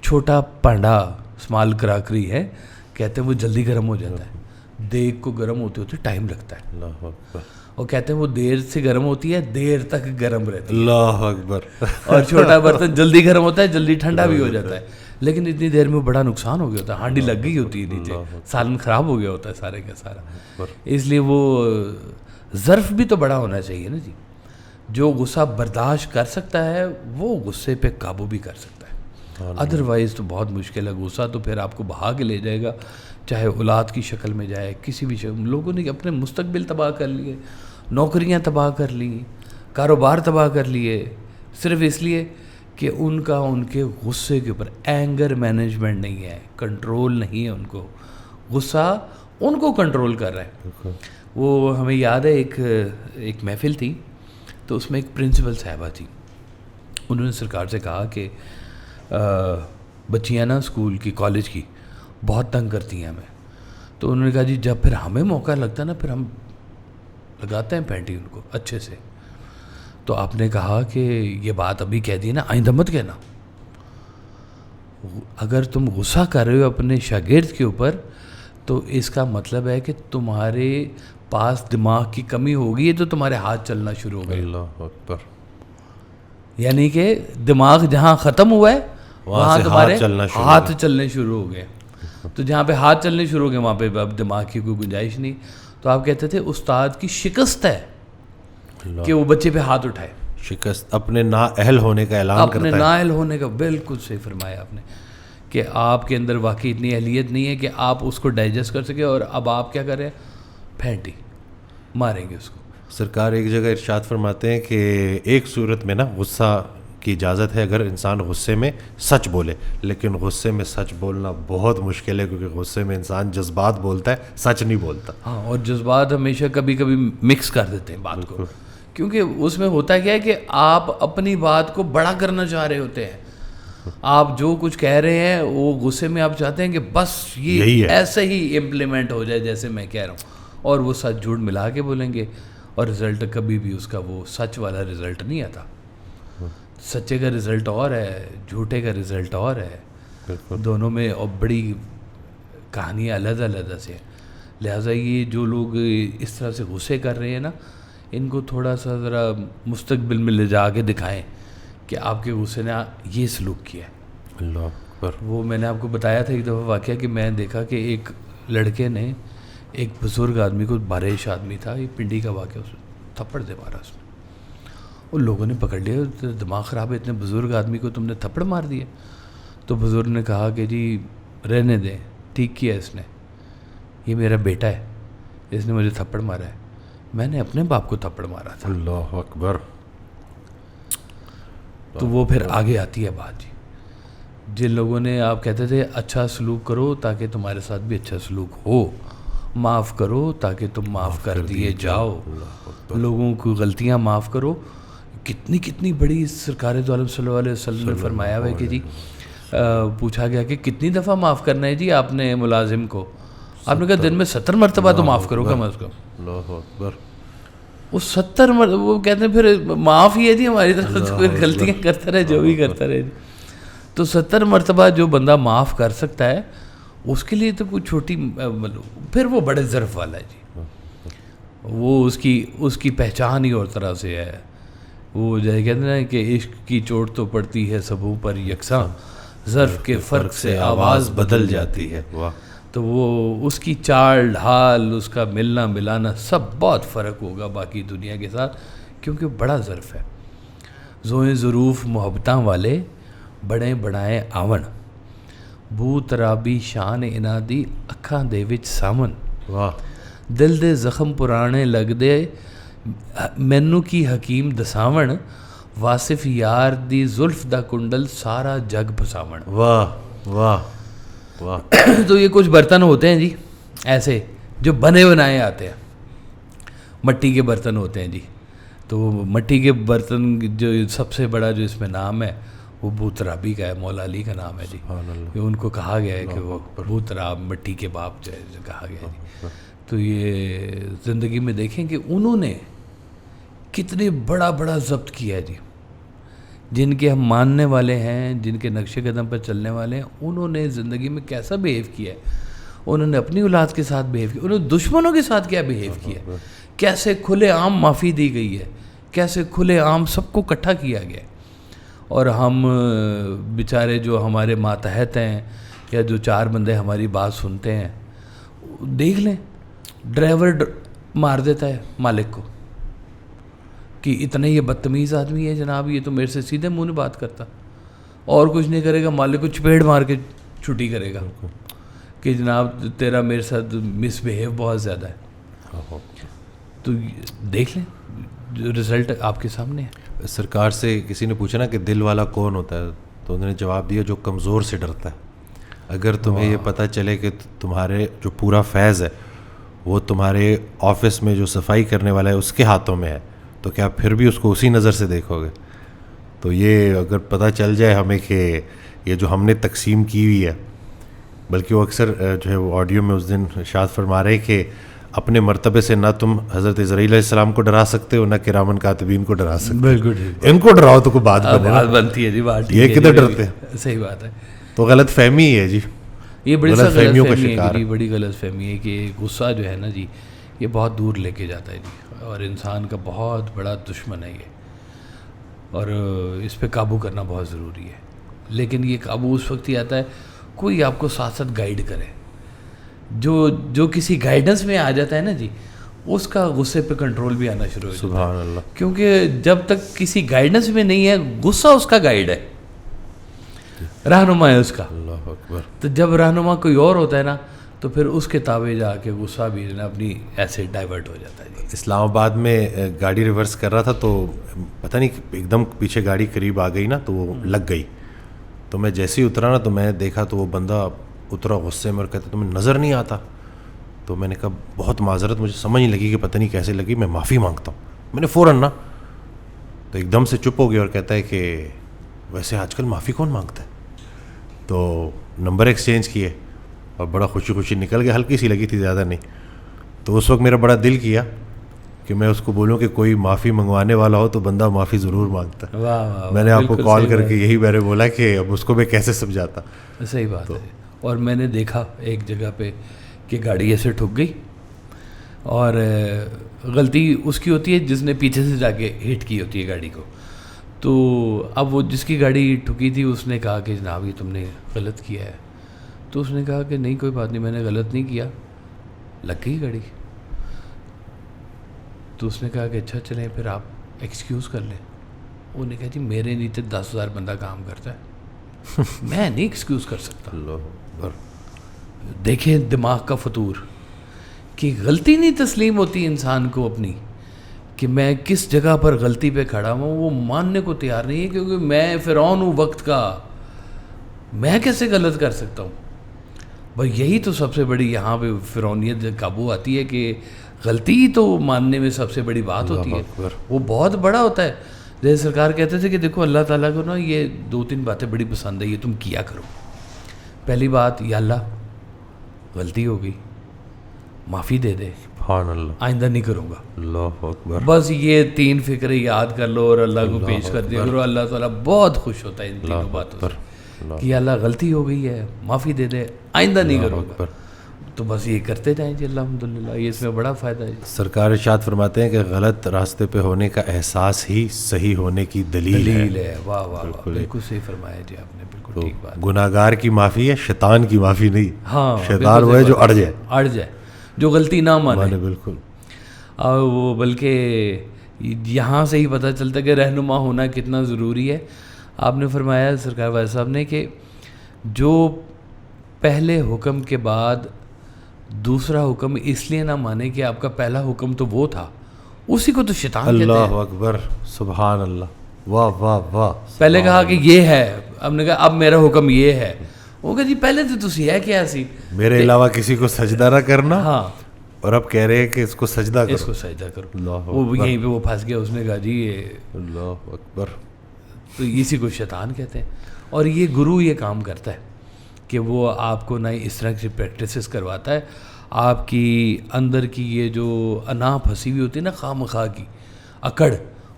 چھوٹا پانڈا اسمال کراکری ہے, کہتے ہیں وہ جلدی گرم ہو جاتا ہے, دیگ کو گرم ہوتے ہوتے ٹائم لگتا ہے. اور کہتے ہیں وہ دیر سے گرم ہوتی ہے, دیر تک گرم رہتی ہے. اللہ اکبر. اور چھوٹا برتن جلدی گرم ہوتا ہے, جلدی ٹھنڈا بھی ہو جاتا ہے. لیکن اتنی دیر میں بڑا نقصان ہو گیا ہوتا ہے, ہانڈی لگ گئی ہوتی ہے نیچے, سالن خراب ہو گیا ہوتا ہے سارے کا سارا. اس لیے وہ ظرف بھی تو بڑا ہونا چاہیے نا جی. جو غصہ برداشت کر سکتا ہے وہ غصے پہ قابو بھی کر سکتا ہے, ادروائز تو بہت مشکل ہے. غصہ تو پھر آپ کو بہا کے لے جائے گا, چاہے اولاد کی شکل میں جائے, کسی بھی شکل. لوگوں نے اپنے مستقبل تباہ کر لیے, نوکریاں تباہ کر لی, کاروبار تباہ کر لیے, صرف اس لیے کہ ان کے غصے کے اوپر اینگر مینجمنٹ نہیں ہے, کنٹرول نہیں ہے ان کو. غصہ ان کو کنٹرول کر رہا ہے. وہ ہمیں یاد ہے ایک محفل تھی, تو اس میں ایک پرنسپل صاحبہ تھی. انہوں نے سرکار سے کہا کہ بچیاں نا اسکول کی, کالج کی بہت تنگ کرتی ہیں ہمیں. تو انہوں نے کہا جی جب پھر ہمیں موقع لگتا ہے نا, پھر ہم لگاتے ہیں پینٹی ان کو اچھے سے. تو آپ نے کہا کہ یہ بات ابھی کہہ دی نا, آئندہ مت کہنا. اگر تم غصہ کر رہے ہو اپنے شاگرد کے اوپر تو اس کا مطلب ہے کہ تمہارے پاس دماغ کی کمی ہوگی ہے, تو تمہارے ہاتھ چلنا شروع ہو گئے. اللہ اکبر. یعنی کہ دماغ جہاں ختم ہوا ہے وہاں تمہارے ہاتھ چلنے شروع ہو گئے. تو جہاں پہ ہاتھ چلنے شروع ہو گئے وہاں پہ اب دماغ کی کوئی گنجائش نہیں. تو آپ کہتے تھے استاد کی شکست ہے کہ وہ بچے پہ ہاتھ اٹھائے. شکست اپنے نااہل ہونے کا اعلان کرتا ہے. اپنے نااہل ہونے کا, بالکل صحیح فرمایا آپ نے, کہ آپ کے اندر واقعی اتنی اہلیت نہیں ہے کہ آپ اس کو ڈائجسٹ کر سکیں, اور اب آپ کیا کر رہے ہیں, پھینٹی ماریں گے اس کو. سرکار ایک جگہ ارشاد فرماتے ہیں کہ ایک صورت میں نا غصہ کی اجازت ہے, اگر انسان غصے میں سچ بولے. لیکن غصے میں سچ بولنا بہت مشکل ہے, کیونکہ غصے میں انسان جذبات بولتا ہے, سچ نہیں بولتا. ہاں, اور جذبات ہمیشہ کبھی کبھی مکس کر دیتے ہیں بات کو, کیونکہ اس میں ہوتا کیا ہے کہ آپ اپنی بات کو بڑا کرنا چاہ رہے ہوتے ہیں. آپ جو کچھ کہہ رہے ہیں وہ غصے میں آپ چاہتے ہیں کہ بس یہ ایسے ہی امپلیمنٹ ہو جائے جیسے میں کہہ رہا ہوں, اور وہ سچ جھوٹ ملا کے بولیں گے, اور رزلٹ کبھی بھی اس کا وہ سچ والا رزلٹ نہیں آتا. سچے کا رزلٹ اور ہے, جھوٹے کا رزلٹ اور ہے. دونوں میں اور بڑی کہانیاں علیحدہ علیحدہ سے. لہٰذا یہ جو لوگ اس طرح سے غصے کر رہے ہیں نا, ان کو تھوڑا سا ذرا مستقبل میں لے جا کے دکھائیں کہ آپ کے غصے نے یہ سلوک کیا ہے. اللہ اکبر. وہ میں نے آپ کو بتایا تھا ایک دفعہ واقعہ کہ میں دیکھا کہ ایک لڑکے نے ایک بزرگ آدمی کو, بارش آدمی تھا, یہ پنڈی کا واقعہ, اس تھپڑ دے مارا اس میں. ان لوگوں نے پکڑ لیا, دماغ خراب ہے, اتنے بزرگ آدمی کو تم نے تھپڑ مار دیا. تو بزرگ نے کہا کہ جی رہنے دیں, ٹھیک کیا اس نے, یہ میرا بیٹا ہے, اس نے مجھے تھپڑ مارا ہے, میں نے اپنے باپ کو تھپڑ مارا تھا. اللہ اکبر. تو وہ پھر آگے آتی ہے بات جی. جن لوگوں نے آپ کہتے تھے اچھا سلوک کرو تاکہ تمہارے ساتھ بھی اچھا سلوک ہو, معاف کرو تاکہ تم معاف کر دیے جاؤ, لوگوں کی غلطیاں معاف کرو. کتنی بڑی سرکار دو عالم صلی اللہ علیہ وسلم نے فرمایا ہوا ہے کہ جی پوچھا گیا کہ کتنی دفعہ معاف کرنا ہے جی آپ نے ملازم کو, آپ نے کہا دن میں 70 مرتبہ تو معاف کرو کم از کم. اللہ اکبر. وہ 70 مرتبہ, وہ کہتے ہیں پھر معاف ہی ہے جی ہماری طرف سے, پھر غلطیاں کرتا رہے, جو بھی کرتا رہے. تو 70 مرتبہ جو بندہ معاف کر سکتا ہے اس کے لیے تو کوئی چھوٹی, پھر وہ بڑے ظرف والا ہے جی. وہ اس کی پہچان ہی اور طرح سے ہے. وہ جیسے کہتے ہیں کہ عشق کی چوٹ تو پڑتی ہے سبوں پر یکساں, ظرف کے فرق سے آواز بدل جاتی ہے. تو وہ اس کی چال ڈھال, اس کا ملنا ملانا سب بہت فرق ہوگا باقی دنیا کے ساتھ, کیونکہ بڑا ظرف ہے. زوئیں ظروف محبتاں والے بڑے بڑائیں آون, بو ترابی شان انادی اکھاں دے وچ سامن. واہ. دل دے زخم پرانے لگ دے مینو کی حکیم دساون, واصف یار دی زلف دا کنڈل سارا جگ پھساون. واہ واہ واہ. تو یہ کچھ برتن ہوتے ہیں جی ایسے جو بنے بنائے آتے ہیں, مٹی کے برتن ہوتے ہیں جی. تو مٹی کے برتن جو سب سے بڑا جو اس میں نام ہے وہ بوترابی کا ہے, مولا علی کا نام ہے جی. ان کو کہا گیا ہے کہ وہ بوتراب, مٹی کے باپ جو کہا گیا ہے جی. تو یہ زندگی میں دیکھیں کہ انہوں نے کتنے بڑا ضبط کیا ہے جی. جن کے ہم ماننے والے ہیں, جن کے نقش قدم پر چلنے والے ہیں, انہوں نے زندگی میں کیسا بیہیو کیا ہے. انہوں نے اپنی اولاد کے ساتھ بیہیو کیا, انہوں نے دشمنوں کے ساتھ کیا بیہیو کیا ہے, کیسے کھلے عام معافی دی گئی ہے, کیسے کھلے عام سب کو اکٹھا کیا گیا ہے. اور ہم بیچارے جو ہمارے ماتحت ہیں یا جو 4 بندے ہماری بات سنتے ہیں، دیکھ لیں ڈرائیور مار دیتا ہے مالک کو کہ اتنا یہ بدتمیز آدمی ہے جناب، یہ تو میرے سے سیدھے منہ نہیں بات کرتا، اور کچھ نہیں کرے گا، مالک کو چپیڑ مار کے چھٹی کرے گا کہ جناب تیرا میرے ساتھ مس بہیو بہت زیادہ ہے. تو دیکھ لیں رزلٹ آپ کے سامنے ہے. سرکار سے کسی نے پوچھا نا کہ دل والا کون ہوتا ہے، تو انہوں نے جواب دیا جو کمزور سے ڈرتا ہے. اگر تمہیں یہ پتہ چلے کہ تمہارے جو پورا فیض ہے وہ تمہارے آفس میں جو صفائی کرنے والا ہے اس کے ہاتھوں میں ہے، تو کیا پھر بھی اس کو اسی نظر سے دیکھو گے؟ تو یہ اگر پتہ چل جائے ہمیں کہ یہ جو ہم نے تقسیم کی ہوئی ہے، بلکہ وہ اکثر جو ہے وہ آڈیو میں اس دن ارشاد فرما رہے کہ اپنے مرتبے سے نہ تم حضرت اسرائیل علیہ السلام کو ڈرا سکتے ہو، نہ کرامن کاتبین کو ڈرا سکتے. بالکل ان کو ڈراؤ تو کوئی بات بنتی ہے جی، بات یہ کدھر ڈرتے ہیں؟ صحیح بات ہے. تو غلط فہمی ہے جی، یہ بڑی غلط فہمیوں کا شکار ہے، بڑی غلط فہمی ہے کہ غصہ جو ہے نا جی یہ بہت دور لے کے جاتا ہے جی، اور انسان کا بہت بڑا دشمن ہے یہ، اور اس پہ قابو کرنا بہت ضروری ہے. لیکن یہ قابو اس وقت ہی آتا ہے کوئی آپ کو ساتھ ساتھ گائیڈ کرے. جو کسی گائیڈنس میں آ جاتا ہے نا جی، اس کا غصے پہ کنٹرول بھی آنا شروع ہو جاتا ہے. سبحان اللہ. کیونکہ جب تک کسی گائیڈنس میں نہیں ہے، غصہ اس کا گائیڈ ہے، رہنما ہے اس کا. اللہ اکبر. تو جب رہنما کوئی اور ہوتا ہے نا تو پھر اس کے تابع جا کے غصہ بھی اپنی ایسے ڈائیورٹ ہو جاتا ہے جی. اسلام آباد میں گاڑی ریورس کر رہا تھا تو پتہ نہیں ایک دم پیچھے گاڑی قریب آ گئی نا تو وہ لگ گئی. تو میں جیسے ہی اترا نا تو میں دیکھا تو وہ بندہ اترا غصے میں اور کہتا تمہیں نظر نہیں آتا. تو میں نے کہا بہت معذرت، مجھے سمجھ نہیں لگی کہ پتہ نہیں کیسے لگی، میں معافی مانگتا ہوں. میں نے فوراً نا تو ایک دم سے چپ ہو گیا اور کہتا ہے کہ ویسے آج کل معافی کون مانگتا ہے؟ تو نمبر ایکسچینج کیے اور بڑا خوشی خوشی نکل گیا. ہلکی سی لگی تھی، زیادہ نہیں. تو اس وقت میرا بڑا دل کیا کہ میں اس کو بولوں کہ کوئی معافی منگوانے والا ہو تو بندہ معافی ضرور مانگتا ہے. میں نے آپ کو کال کر کے یہی میں نے بولا کہ اب اس کو میں کیسے سمجھاتا. صحیح بات ہے. اور میں نے دیکھا ایک جگہ پہ کہ گاڑی ایسے ٹھک گئی، اور غلطی اس کی ہوتی ہے جس نے پیچھے سے جا کے ہٹ کی ہوتی ہے گاڑی کو. تو اب وہ جس کی گاڑی ٹھکی تھی اس نے کہا کہ جناب یہ تم نے غلط کیا ہے. تو اس نے کہا کہ نہیں کوئی بات نہیں، میں نے غلط نہیں کیا، لگ گئی گاڑی. تو اس نے کہا کہ اچھا چلیں پھر آپ ایکسکیوز کر لیں. انہوں نے کہا جی میرے نیچے 10,000 بندہ کام کرتا ہے، میں نہیں ایکسکیوز کر سکتا. دیکھیں دماغ کا فطور کہ غلطی نہیں تسلیم ہوتی انسان کو اپنی، کہ میں کس جگہ پر غلطی پہ کھڑا ہوں وہ ماننے کو تیار نہیں ہے. کیونکہ میں فرعون ہوں وقت کا، میں کیسے غلط کر سکتا ہوں؟ بھائی یہی تو سب سے بڑی یہاں پہ فرعونیت قابو آتی ہے کہ غلطی تو ماننے میں سب سے بڑی بات ہوتی ہے. وہ بہت بڑا ہوتا ہے. جیسے سرکار کہتے تھے کہ دیکھو اللہ تعالیٰ کو نا یہ 2-3 باتیں بڑی پسند ہے، یہ تم کیا کرو. پہلی بات، یا اللہ غلطی ہو گئی، معافی دے دے، سبحان اللہ، آئندہ نہیں کروں گا. اللہ اکبر. بس یہ 3 فکریں یاد کر لو اور اللہ کو پیش کر دیا کرو. اللہ تعالیٰ بہت خوش ہوتا ہے ان تینوں باتوں سے کہ اللہ غلطی ہو گئی ہے، معافی دے دے، آئندہ نہیں کروں گا. تو بس یہ کرتے جائیں جی الحمدللہ. یہ اس میں بڑا فائدہ ہے. سرکار ارشاد فرماتے ہیں کہ غلط راستے پہ ہونے کا احساس ہی صحیح ہونے کی دلیل ہے. واہ واہ، بالکل صحیح فرمایا جی آپ نے، بالکل ٹھیک بات. گناہگار کی معافی ہے، شیطان کی معافی نہیں. ہاں، شیطان وہ ہے جو اڑ جائے، جو غلطی نہ مانے. بالکل. اور وہ بلکہ یہاں سے ہی پتہ چلتا ہے کہ رہنما ہونا کتنا ضروری ہے. آپ نے فرمایا سرکار والا صاحب نے کہ جو پہلے حکم کے بعد دوسرا حکم اس لیے نہ مانے کہ آپ کا پہلا حکم تو وہ تھا، اسی کو تو شیطان کہتے ہیں. اللہ اکبر، سبحان اللہ، واہ واہ واہ. پہلے کہا کہ یہ ہے، اب نے کہا اب میرا حکم یہ ہے. وہ کہا جی پہلے تو تسی ہے کیا سی، میرے علاوہ کسی کو سجدہ نہ کرنا. ہاں، اور اب کہہ رہے ہیں کہ اس کو سجدہ کرو، اس کو سجدہ کرو. وہ یہیں پہ وہ پھنس گیا. اس نے کہا جی یہ اللہ اکبر. تو اسی کو شیطان کہتے ہیں. اور یہ گرو یہ کام کرتا ہے کہ وہ آپ کو نہ اس طرح کی پریکٹسز کرواتا ہے. آپ کی اندر کی یہ جو انا پھنسی ہوئی ہوتی ہے نا خواہ مخواہ کی اکڑ،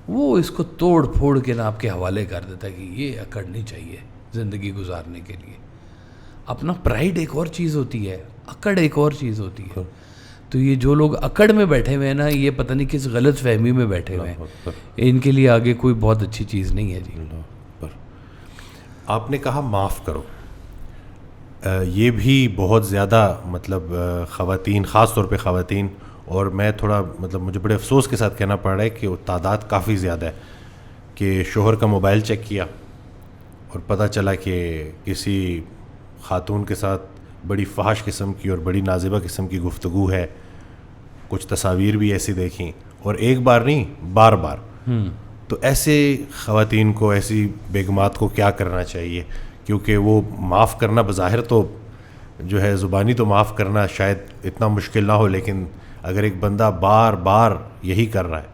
وہ اس کو توڑ پھوڑ کے نا آپ کے حوالے کر دیتا ہے کہ یہ اکڑ نہیں چاہیے زندگی گزارنے کے لیے. اپنا پرائیڈ ایک اور چیز ہوتی ہے، اکڑ ایک اور چیز ہوتی ہے. تو یہ جو لوگ اکڑ میں بیٹھے ہوئے ہیں نا، یہ پتہ نہیں کس غلط فہمی میں بیٹھے ہوئے ہیں. ان کے لیے آگے کوئی بہت اچھی چیز نہیں ہے جی. آپ نے کہا معاف کرو, یہ بھی بہت زیادہ مطلب خواتین, خاص طور پہ خواتین, اور میں تھوڑا مطلب مجھے بڑے افسوس کے ساتھ کہنا پڑ رہا ہے کہ وہ تعداد کافی زیادہ ہے کہ شوہر کا موبائل چیک کیا اور پتہ چلا کہ کسی خاتون کے ساتھ بڑی فحش قسم کی اور بڑی نازیبہ قسم کی گفتگو ہے, کچھ تصاویر بھی ایسی دیکھیں, اور ایک بار نہیں بار بار. تو ایسے خواتین کو, ایسی بیگمات کو کیا کرنا چاہیے؟ کیونکہ وہ معاف کرنا بظاہر تو جو ہے زبانی تو معاف کرنا شاید اتنا مشکل نہ ہو, لیکن اگر ایک بندہ بار بار یہی کر رہا ہے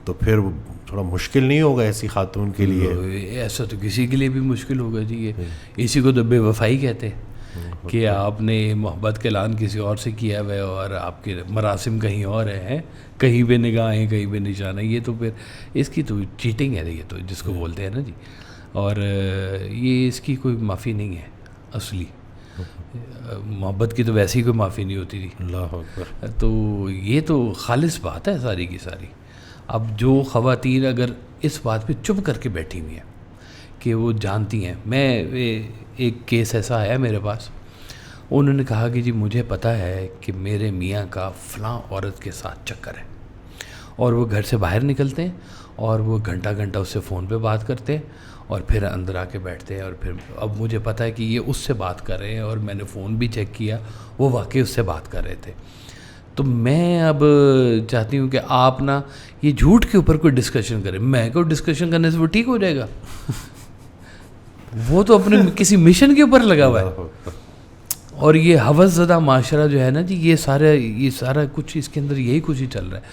تو پھر تھوڑا مشکل نہیں ہوگا ایسی خاتون کے لیے؟ ایسا تو کسی کے لیے بھی مشکل ہوگا جی. یہ اسی کو تو بے وفائی کہتے ہیں کہ آپ نے محبت کا اعلان کسی اور سے کیا ہوا ہے اور آپ کے مراسم کہیں اور ہیں, کہیں پہ نگاہیں کہیں پہ نشانہ, یہ تو پھر اس کی تو چیٹنگ ہے یہ تو جس کو بولتے ہیں نا جی. اور یہ اس کی کوئی معافی نہیں ہے اصلی. محبت کی تو ویسی کوئی معافی نہیں ہوتی تھی. اللہ اکبر. تو یہ تو خالص بات ہے ساری کی ساری. اب جو خواتین اگر اس بات پہ چپ کر کے بیٹھی ہوئی ہیں کہ وہ جانتی ہیں, میں ایک کیس ایسا آیا میرے پاس, انہوں نے کہا کہ جی مجھے پتہ ہے کہ میرے میاں کا فلاں عورت کے ساتھ چکر ہے, اور وہ گھر سے باہر نکلتے ہیں اور وہ گھنٹہ گھنٹہ اس سے فون پہ بات کرتے ہیں اور پھر اندر آ کے بیٹھتے ہیں, اور پھر اب مجھے پتہ ہے کہ یہ اس سے بات کر رہے ہیں اور میں نے فون بھی چیک کیا, وہ واقعی اس سے بات کر رہے تھے. تو میں اب چاہتی ہوں کہ آپ نا یہ جھوٹ کے اوپر کوئی ڈسکشن کریں. میں کوئی ڈسکشن کرنے سے وہ ٹھیک ہو جائے گا؟ وہ تو اپنے کسی مشن کے اوپر لگا ہوا ہے. اور یہ ہوس زدہ معاشرہ جو ہے نا جی, یہ سارا کچھ اس کے اندر یہی کچھ ہی چل رہا ہے.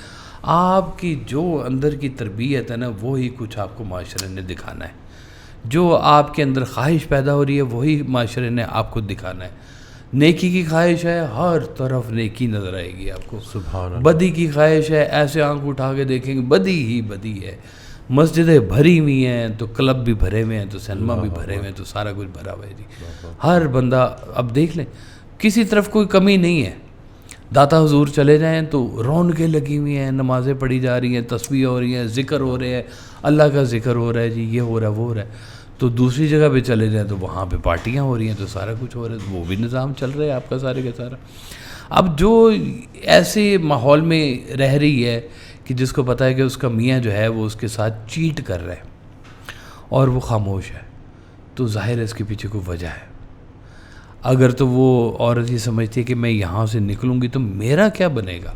آپ کی جو اندر کی تربیت ہے نا وہی کچھ آپ کو معاشرے نے دکھانا ہے. جو آپ کے اندر خواہش پیدا ہو رہی ہے وہی معاشرے نے آپ کو دکھانا ہے. نیکی کی خواہش ہے, ہر طرف نیکی نظر آئے گی آپ کو. سبحان اللہ. بدی کی خواہش ہے, ایسے آنکھ اٹھا کے دیکھیں گے بدی ہی بدی ہے. مسجدیں بھری ہوئی ہیں تو کلب بھی بھرے ہوئے ہیں, تو سینما بھی بھرے ہوئے ہیں, تو سارا کچھ بھرا ہوا ہے جی. ہر بندہ اب دیکھ لیں, کسی طرف کوئی کمی نہیں ہے. داتا حضور چلے جائیں تو رونقیں لگی ہوئی ہیں, نمازیں پڑھی جا رہی ہیں, تسبیح ہو رہی ہیں, ذکر ہو رہے ہیں, اللہ کا ذکر ہو رہا ہے جی, یہ ہو رہا ہے وہ ہو رہا ہے. تو دوسری جگہ پہ چلے جائیں تو وہاں پہ پارٹیاں ہو رہی ہیں, تو سارا کچھ ہو رہا ہے, وہ بھی نظام چل رہا ہے آپ کا سارے کا سارا. اب جو ایسے ماحول میں رہ رہی ہے کہ جس کو پتہ ہے کہ اس کا میاں جو ہے وہ اس کے ساتھ چیٹ کر رہا ہے اور وہ خاموش ہے, تو ظاہر ہے اس کے پیچھے کوئی وجہ ہے. اگر تو وہ عورت یہ سمجھتی ہے کہ میں یہاں سے نکلوں گی تو میرا کیا بنے گا,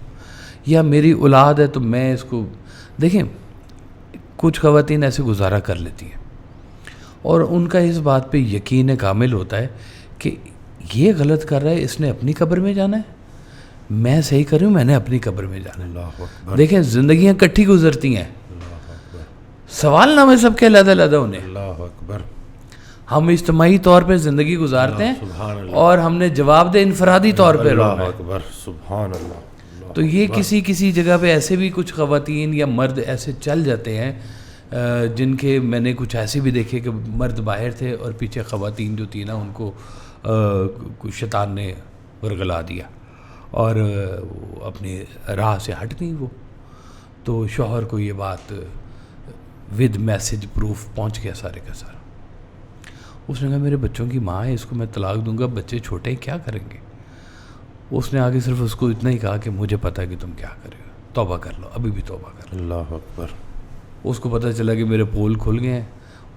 یا میری اولاد ہے تو میں اس کو, دیکھیں کچھ خواتین ایسے گزارا کر لیتی ہیں اور ان کا اس بات پہ یقین کامل ہوتا ہے کہ یہ غلط کر رہا ہے, اس نے اپنی قبر میں جانا ہے, میں صحیح کر رہی ہوں, میں نے اپنی قبر میں جانا ہے. اللہ اکبر. دیکھیں زندگیاں کٹھی گزرتی ہیں, سوال نام ہے سب کے علیحدہ علیحدہ انہیں. اللہ اکبر. ہم اجتماعی طور پہ زندگی گزارتے ہیں اور ہم نے جواب دہ انفرادی طور پہ رونا ہے. سبحان اللہ. تو یہ کسی جگہ پہ ایسے بھی کچھ خواتین یا مرد ایسے چل جاتے ہیں جن کے, میں نے کچھ ایسے بھی دیکھے کہ مرد باہر تھے اور پیچھے خواتین جو تھی نا ان کو شیطان نے ورگلا دیا اور اپنی راہ سے ہٹ گئی وہ. تو شوہر کو یہ بات ود میسج پروف پہنچ گیا سارے کا سارا. اس نے کہا میرے بچوں کی ماں ہے, اس کو میں طلاق دوں گا, بچے چھوٹے ہیں کیا کریں گے. اس نے آگے صرف اس کو اتنا ہی کہا کہ مجھے پتہ ہے کہ تم کیا کرے گا, توبہ کر لو, ابھی بھی توبہ کر لو. اللہ اکبر. اس کو پتہ چلا کہ میرے پول کھل گئے ہیں,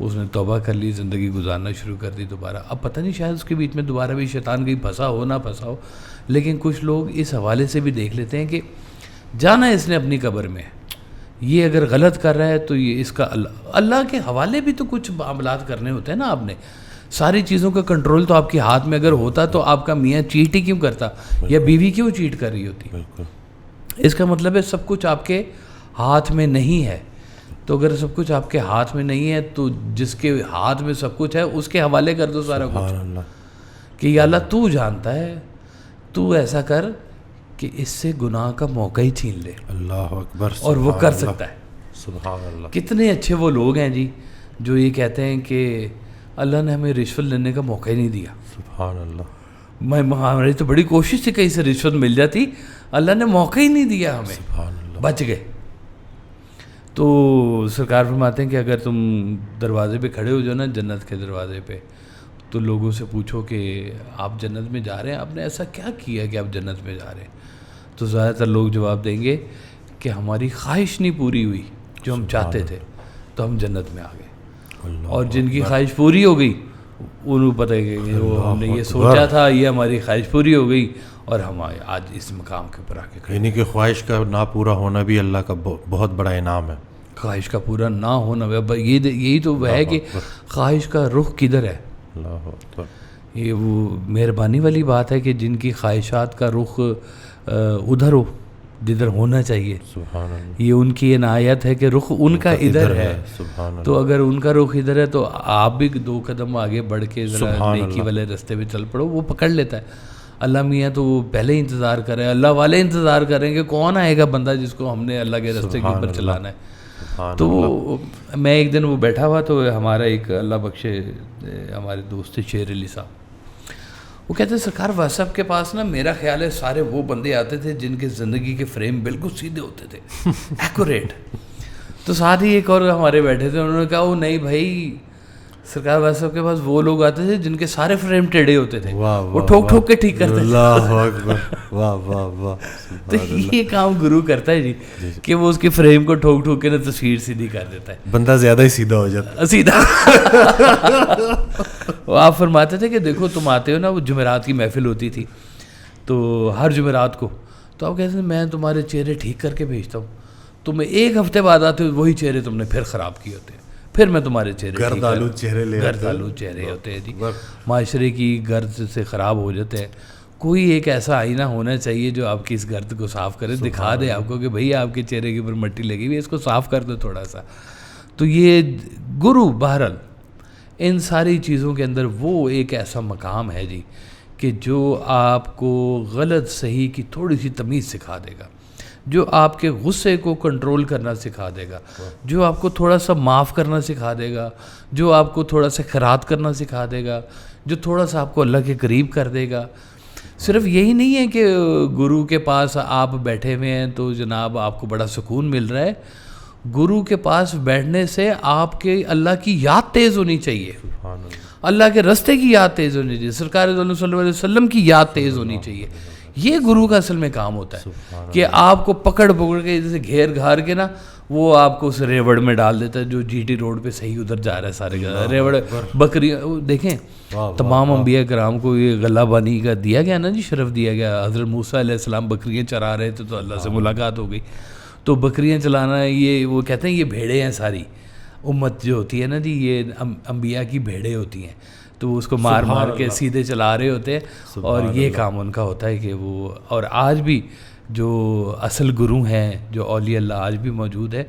اس نے توبہ کر لی, زندگی گزارنا شروع کر دی دوبارہ. اب پتہ نہیں شاید اس کے بیچ میں دوبارہ بھی شیطان کہیں پھنسا ہو نہ پھنسا ہو, لیکن کچھ لوگ اس حوالے سے بھی دیکھ لیتے ہیں کہ جانا اس نے اپنی قبر میں, یہ اگر غلط کر رہا ہے تو یہ اس کا اللہ کے حوالے بھی تو کچھ معاملات کرنے ہوتے ہیں نا. آپ نے ساری چیزوں کا کنٹرول تو آپ کے ہاتھ میں اگر ہوتا تو آپ کا میاں چیٹ ہی کیوں کرتا, یا بیوی کیوں چیٹ کر رہی ہوتی. اس کا مطلب ہے سب کچھ آپ کے ہاتھ میں نہیں ہے. تو اگر سب کچھ آپ کے ہاتھ میں نہیں ہے تو جس کے ہاتھ میں سب کچھ ہے اس کے حوالے کر دو سارا کچھ کہ یا اللہ تو جانتا ہے, تو ایسا کر کہ اس سے گناہ کا موقع ہی چھین لے. اللہ اکبر. اور وہ کر سکتا ہے. سبحان اللہ. کتنے اچھے وہ لوگ ہیں جی جو یہ کہتے ہیں کہ اللہ نے ہمیں رشوت لینے کا موقع ہی نہیں دیا. سبحان اللہ. ہماری تو بڑی کوشش تھی کہیں سے رشوت مل جاتی, اللہ نے موقع ہی نہیں دیا ہمیں. سبحان اللہ. بچ گئے. تو سرکار فرماتے ہیں کہ اگر تم دروازے پہ کھڑے ہو جو نا جنت کے دروازے پہ, تو لوگوں سے پوچھو کہ آپ جنت میں جا رہے ہیں, آپ نے ایسا کیا کیا کہ آپ جنت میں جا رہے ہیں؟ تو زیادہ تر لوگ جواب دیں گے کہ ہماری خواہش نہیں پوری ہوئی جو ہم چاہتے تھے, تو ہم جنت میں آ گئے. اور جن کی خواہش پوری ہو گئی انہوں پتہ ہے کہ وہ ہم نے یہ سوچا تھا, یہ ہماری خواہش پوری ہو گئی اور ہم آج اس مقام کے اوپر آ کے. یعنی کہ خواہش کا نہ پورا ہونا بھی اللہ کا بہت بڑا انعام ہے. خواہش کا پورا نہ ہونا, یہی تو ہے کہ خواہش کا رخ کدھر ہے. اللہ اکبر. یہ وہ مہربانی والی بات ہے کہ جن کی خواہشات کا رخ ادھر ہو جدھر ہونا چاہیے. سبحان اللہ. یہ ان کی عنایت ہے کہ رخ ان کا ادھر ہے. سبحان اللہ. تو اگر ان کا رخ ادھر ہے تو آپ بھی 2 قدم آگے بڑھ کے ذرا نیکی والے راستے پہ چل پڑو, وہ پکڑ لیتا ہے. اللہ میاں تو وہ پہلے ہی انتظار کر رہے ہیں, اللہ والے انتظار کریں کہ کون آئے گا بندہ جس کو ہم نے اللہ کے راستے کے اوپر چلانا ہے. تو میں ایک دن وہ بیٹھا ہوا, تو ہمارا ایک اللہ بخشے ہمارے دوست شیر علی صاحب, وہ کہتے ہیں سرکار واٹسپ کے پاس نا میرا خیال ہے سارے وہ بندے آتے تھے جن کے زندگی کے فریم بالکل سیدھے ہوتے تھے, ایکوریٹ. تو ساتھ ہی ایک اور ہمارے بیٹھے تھے, انہوں نے کہا وہ نہیں بھائی سرکار واٹسپ کے پاس وہ لوگ آتے تھے جن کے سارے فریم ٹیڑھے ہوتے تھے, وہ ٹھوک ٹھوک کے ٹھیک کرتے تھے. اللہ اکبر. واہ واہ واہ. تو یہ کام گرو کرتا ہے جی, کہ وہ اس کے فریم کو ٹھوک ٹھوک کے نا تصویر سیدھی کر دیتا ہے, بندہ زیادہ ہی سیدھا ہو جاتا ہے. سیدھا. وہ آپ فرماتے تھے کہ دیکھو تم آتے ہو نا, وہ جمعرات کی محفل ہوتی تھی تو ہر جمعرات کو, تو آپ کہتے ہیں میں تمہارے چہرے ٹھیک کر کے بھیجتا ہوں, تم 1 ہفتے بعد آتے ہو وہی چہرے تم نے پھر خراب کیے ہوتے ہیں, پھر میں تمہارے چہرے گردآلود چہرے ہوتے ہیں جی, معاشرے کی گرد سے خراب ہو جاتے ہیں. کوئی ایک ایسا آئینہ ہونا چاہیے جو آپ کی اس گرد کو صاف کرے, دکھا دے آپ کو کہ بھئی آپ کے چہرے کے اوپر مٹی لگی ہوئی, اس کو صاف کر دو تھوڑا سا. تو یہ گرو بہرحال ان ساری چیزوں کے اندر وہ ایک ایسا مقام ہے جی کہ جو آپ کو غلط صحیح کی تھوڑی سی تمیز سکھا دے گا, جو آپ کے غصے کو کنٹرول کرنا سکھا دے گا, جو آپ کو تھوڑا سا معاف کرنا سکھا دے گا, جو آپ کو تھوڑا سا خیرات کرنا سکھا دے گا, جو تھوڑا سا آپ کو اللہ کے قریب کر دے گا. صرف یہی نہیں ہے کہ گرو کے پاس آپ بیٹھے ہوئے ہیں تو جناب آپ کو بڑا سکون مل رہا ہے. گرو کے پاس بیٹھنے سے آپ کے اللہ کی یاد تیز ہونی چاہیے, اللہ کے راستے کی یاد تیز ہونی چاہیے, سرکار صلی اللہ علیہ وسلم کی یاد تیز ہونی چاہیے. یہ گرو کا اصل میں کام ہوتا ہے کہ آپ کو پکڑ کے جیسے گھیر گھار کے نا وہ آپ کو اس ریوڑ میں ڈال دیتا ہے جو جی ٹی روڈ پہ صحیح ادھر جا رہا ہے. سارے ریوڑ بکریاں دیکھیں, تمام انبیاء کرام کو یہ غلہ بانی کا دیا گیا نا جی, شرف دیا گیا. حضرت موسیٰ علیہ السلام بکریاں چرا رہے تھے تو اللہ سے ملاقات ہو گئی, تو بکریاں چلانا یہ وہ کہتے ہیں یہ بھیڑیں ہیں, ساری امت جو ہوتی ہے نا جی یہ انبیاء کی بھیڑیں ہوتی ہیں, تو اس کو مار مار کے سیدھے چلا رہے ہوتے ہیں. اور یہ کام ان کا ہوتا ہے کہ وہ, اور آج بھی جو اصل گرو ہیں جو اولیاء اللہ آج بھی موجود ہے,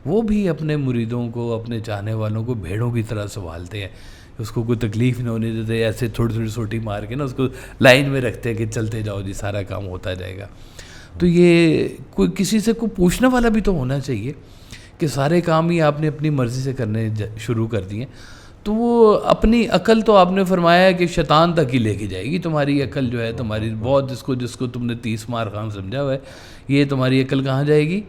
وہ بھی اپنے مریدوں کو اپنے چاہنے والوں کو بھیڑوں کی طرح سنبھالتے ہیں, اس کو کوئی تکلیف نہ ہونے دیتے, ایسے تھوڑی تھوڑی سوٹی مار کے نا اس کو لائن میں رکھتے ہیں کہ چلتے جاؤ جی سارا کام ہوتا جائے گا. تو یہ کوئی کسی سے کوئی پوچھنے والا بھی تو ہونا چاہیے کہ سارے کام ہی آپ نے اپنی مرضی سے کرنے شروع کر دیے, تو وہ اپنی عقل تو آپ نے فرمایا ہے کہ شیطان تک ہی لے کے جائے گی. تمہاری عقل جو ہے تمہاری بہت جس کو تم نے 30 مار خان سمجھا ہوا ہے, یہ تمہاری عقل کہاں جائے گی؟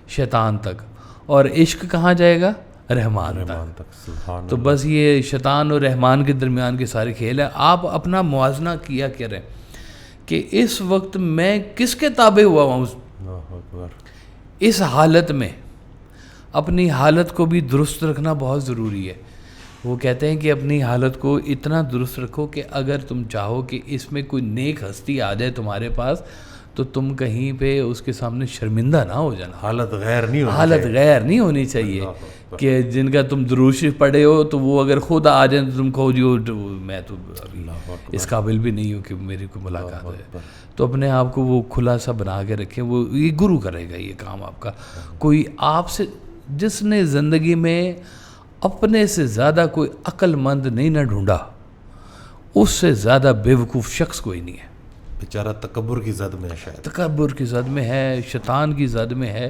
شیطان تک. اور عشق کہاں جائے گا؟ رحمان تک. تو بس یہ شیطان اور رحمان کے درمیان کے سارے کھیل ہیں. آپ اپنا موازنہ کیا کریں کہ اس وقت میں کس کے تابع ہوا ہوں. اس حالت میں اپنی حالت کو بھی درست رکھنا بہت ضروری ہے. وہ کہتے ہیں کہ اپنی حالت کو اتنا درست رکھو کہ اگر تم چاہو کہ اس میں کوئی نیک ہستی آ جائے تمہارے پاس تو تم کہیں پہ اس کے سامنے شرمندہ نہ ہو جانا. حالت غیر نہیں ہونی چاہیے کہ جن کا تم درود شریف پڑھے ہو تو وہ اگر خود آ جائیں تو تم کہو جی میں تو ابھی اس قابل بھی نہیں ہوں کہ میری کوئی ملاقات ہے. تو اپنے آپ کو وہ کھلا سا بنا کے رکھیں. وہ یہ گرو کرے گا یہ کام آپ کا. کوئی آپ سے جس نے زندگی میں اپنے سے زیادہ کوئی عقل مند نہیں نہ ڈھونڈا, اس سے زیادہ بے وقوف شخص کوئی نہیں ہے. بیچارہ تکبر کی زد میں ہے, شاید تکبر کی زد میں ہے, شیطان کی زد میں ہے,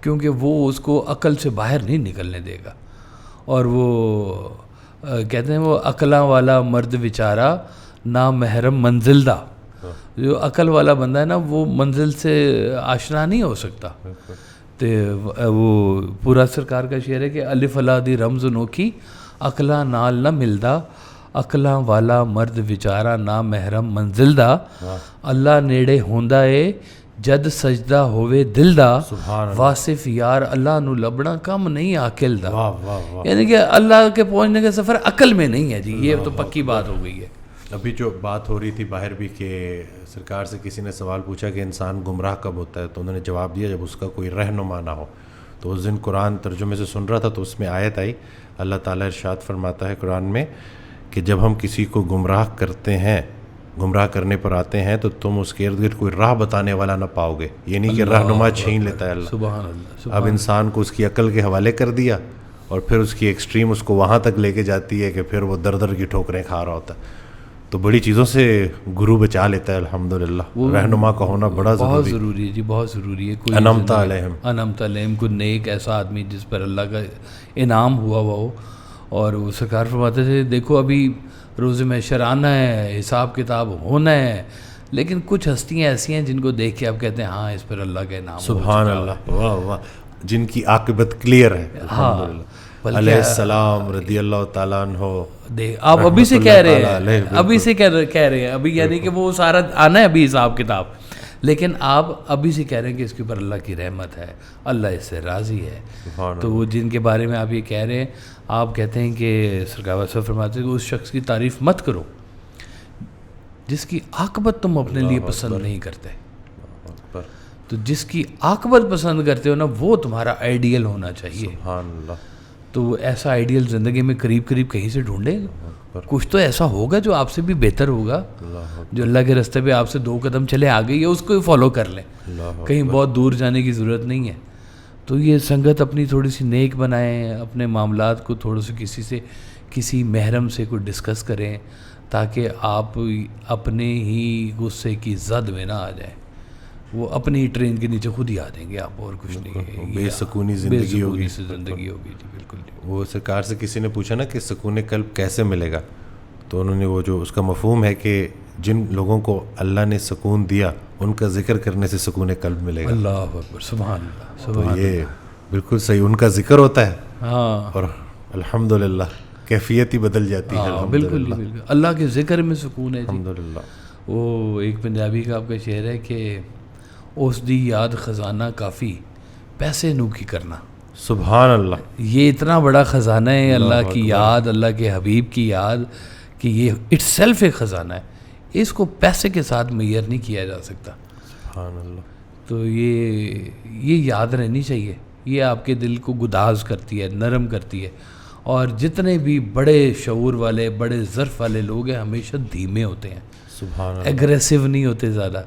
کیونکہ وہ اس کو عقل سے باہر نہیں نکلنے دے گا. اور وہ کہتے ہیں وہ عقلاں والا مرد بیچارہ نا محرم منزل دا. جو عقل والا بندہ ہے نا وہ منزل سے آشنا نہیں ہو سکتا. تو وہ پورا سرکار کا شعر ہے کہ الف لا دی رمز نوکھی اقلا نال نہ ملدا اقلا والا مرد ਵਿਚਾਰਾ ਨਾ ਮਹਿਰਮ ਮੰਜ਼ਿਲ ਦਾ ਅੱਲਾ ਨੇੜੇ ਹੁੰਦਾ ਏ ਜਦ ਸਜਦਾ ਹੋਵੇ ਦਿਲ ਦਾ ਵਾਸਿਫ ਯਾਰ اللہ ਨੂੰ ਲੱਭਣਾ ਕੰਮ نہیں عاقل دا یعنی کہ اللہ کے پہنچنے کا سفر عقل میں نہیں ہے جی, یہ تو پکی بات ہو گئی ہے. ابھی جو بات ہو رہی تھی باہر بھی کہ سرکار سے کسی نے سوال پوچھا کہ انسان گمراہ کب ہوتا ہے, تو انہوں نے جواب دیا جب اس کا کوئی رہنما نہ ہو. تو اس دن قرآن ترجمے سے سن رہا تھا تو اس میں آیت آئی, اللہ تعالیٰ ارشاد فرماتا ہے قرآن میں کہ جب ہم کسی کو گمراہ کرتے ہیں, گمراہ کرنے پر آتے ہیں تو تم اس کے ارد گرد کوئی راہ بتانے والا نہ پاؤ گے. یہ نہیں کہ رہنما چھین لیتا ہے اللہ. سبحان اللہ. اب انسان کو اس کی عقل کے حوالے کر دیا اور پھر اس کی ایکسٹریم اس کو وہاں تک لے کے جاتی ہے کہ پھر وہ در در کی ٹھوکریں کھا رہا ہوتا ہے. تو بڑی چیزوں سے گرو بچا لیتا ہے الحمدللہ. رہنما کا ہونا بڑا ضروری ہے جی, بہت ضروری ہے. کوئی انعمت علیہم کوئی نیک ایسا آدمی جس پر اللہ کا انعام ہوا ہو. اور وہ سرکار فرماتے تھے دیکھو ابھی روز محشر آنا ہے, حساب کتاب ہونا ہے, لیکن کچھ ہستیاں ایسی ہیں جن کو دیکھ کے آپ کہتے ہیں ہاں اس پر اللہ کا انعام. سبحان اللہ, واہ واہ, جن کی عاقبت کلیئر ہے الحمدللہ. علیہ السلام رضی اللہ تعالیٰ عنہ. آپ ابھی سے کہہ رہے ہیں, ابھی سے کہہ رہے ہیں ابھی, یعنی کہ وہ سارا آنا ہے ابھی حساب کتاب, لیکن آپ ابھی سے کہہ رہے ہیں کہ اس کے اوپر اللہ کی رحمت ہے, اللہ اس سے راضی ہے. تو وہ جن کے بارے میں آپ یہ کہہ رہے ہیں, آپ کہتے ہیں کہ سرکار صاحب فرماتے ہیں کہ اس شخص کی تعریف مت کرو جس کی عاقبت تم اپنے لیے پسند نہیں کرتے. تو جس کی عاقبت پسند کرتے ہو نا, وہ تمہارا آئیڈیل ہونا چاہیے. سبحان اللہ. تو ایسا آئیڈیل زندگی میں قریب کہیں سے ڈھونڈے, کچھ تو ایسا ہوگا جو آپ سے بھی بہتر ہوگا, جو اللہ کے راستے پہ آپ سے 2 قدم چلے آ گئی ہے, اس کو ہی فالو کر لیں. کہیں بہت دور جانے کی ضرورت نہیں ہے. تو یہ سنگت اپنی تھوڑی سی نیک بنائیں, اپنے معاملات کو تھوڑا سا کسی محرم سے کوئی ڈسکس کریں, تاکہ آپ اپنے ہی غصے کی زد میں نہ آ جائیں. وہ اپنی ٹرین کے نیچے خود ہی آ جائیں گے آپ, اور کچھ نہیں. بے سکونی زندگی ہوگی. زندگی ہوگی جی, بالکل. وہ سرکار سے کسی نے پوچھا نا کہ سکون قلب کیسے ملے گا, تو انہوں نے وہ جو اس کا مفہوم ہے کہ جن لوگوں کو اللہ نے سکون دیا ان کا ذکر کرنے سے سکون قلب ملے گا. اللہ اکبر, سبحان اللہ. تو یہ بالکل صحیح, ان کا ذکر ہوتا ہے ہاں, اور الحمدللہ کیفیت ہی بدل جاتی ہے. بالکل بالکل, اللہ کے ذکر میں سکون ہے جی. الحمدللہ. وہ ایک پنجابی کا آپ کا شعر ہے کہ اس دی یاد خزانہ کافی پیسے نو کی کرنا. سبحان اللہ. یہ اتنا بڑا خزانہ ہے اللہ کی یاد, اللہ کے حبیب کی یاد, کہ یہ اٹ سیلف ایک خزانہ ہے, اس کو پیسے کے ساتھ معیار نہیں کیا جا سکتا. سبحان اللہ. تو یہ یاد رہنی چاہیے. یہ آپ کے دل کو گداز کرتی ہے, نرم کرتی ہے. اور جتنے بھی بڑے شعور والے, بڑے ظرف والے لوگ ہیں, ہمیشہ دھیمے ہوتے ہیں. سبحان اللہ. ایگریسو نہیں ہوتے زیادہ,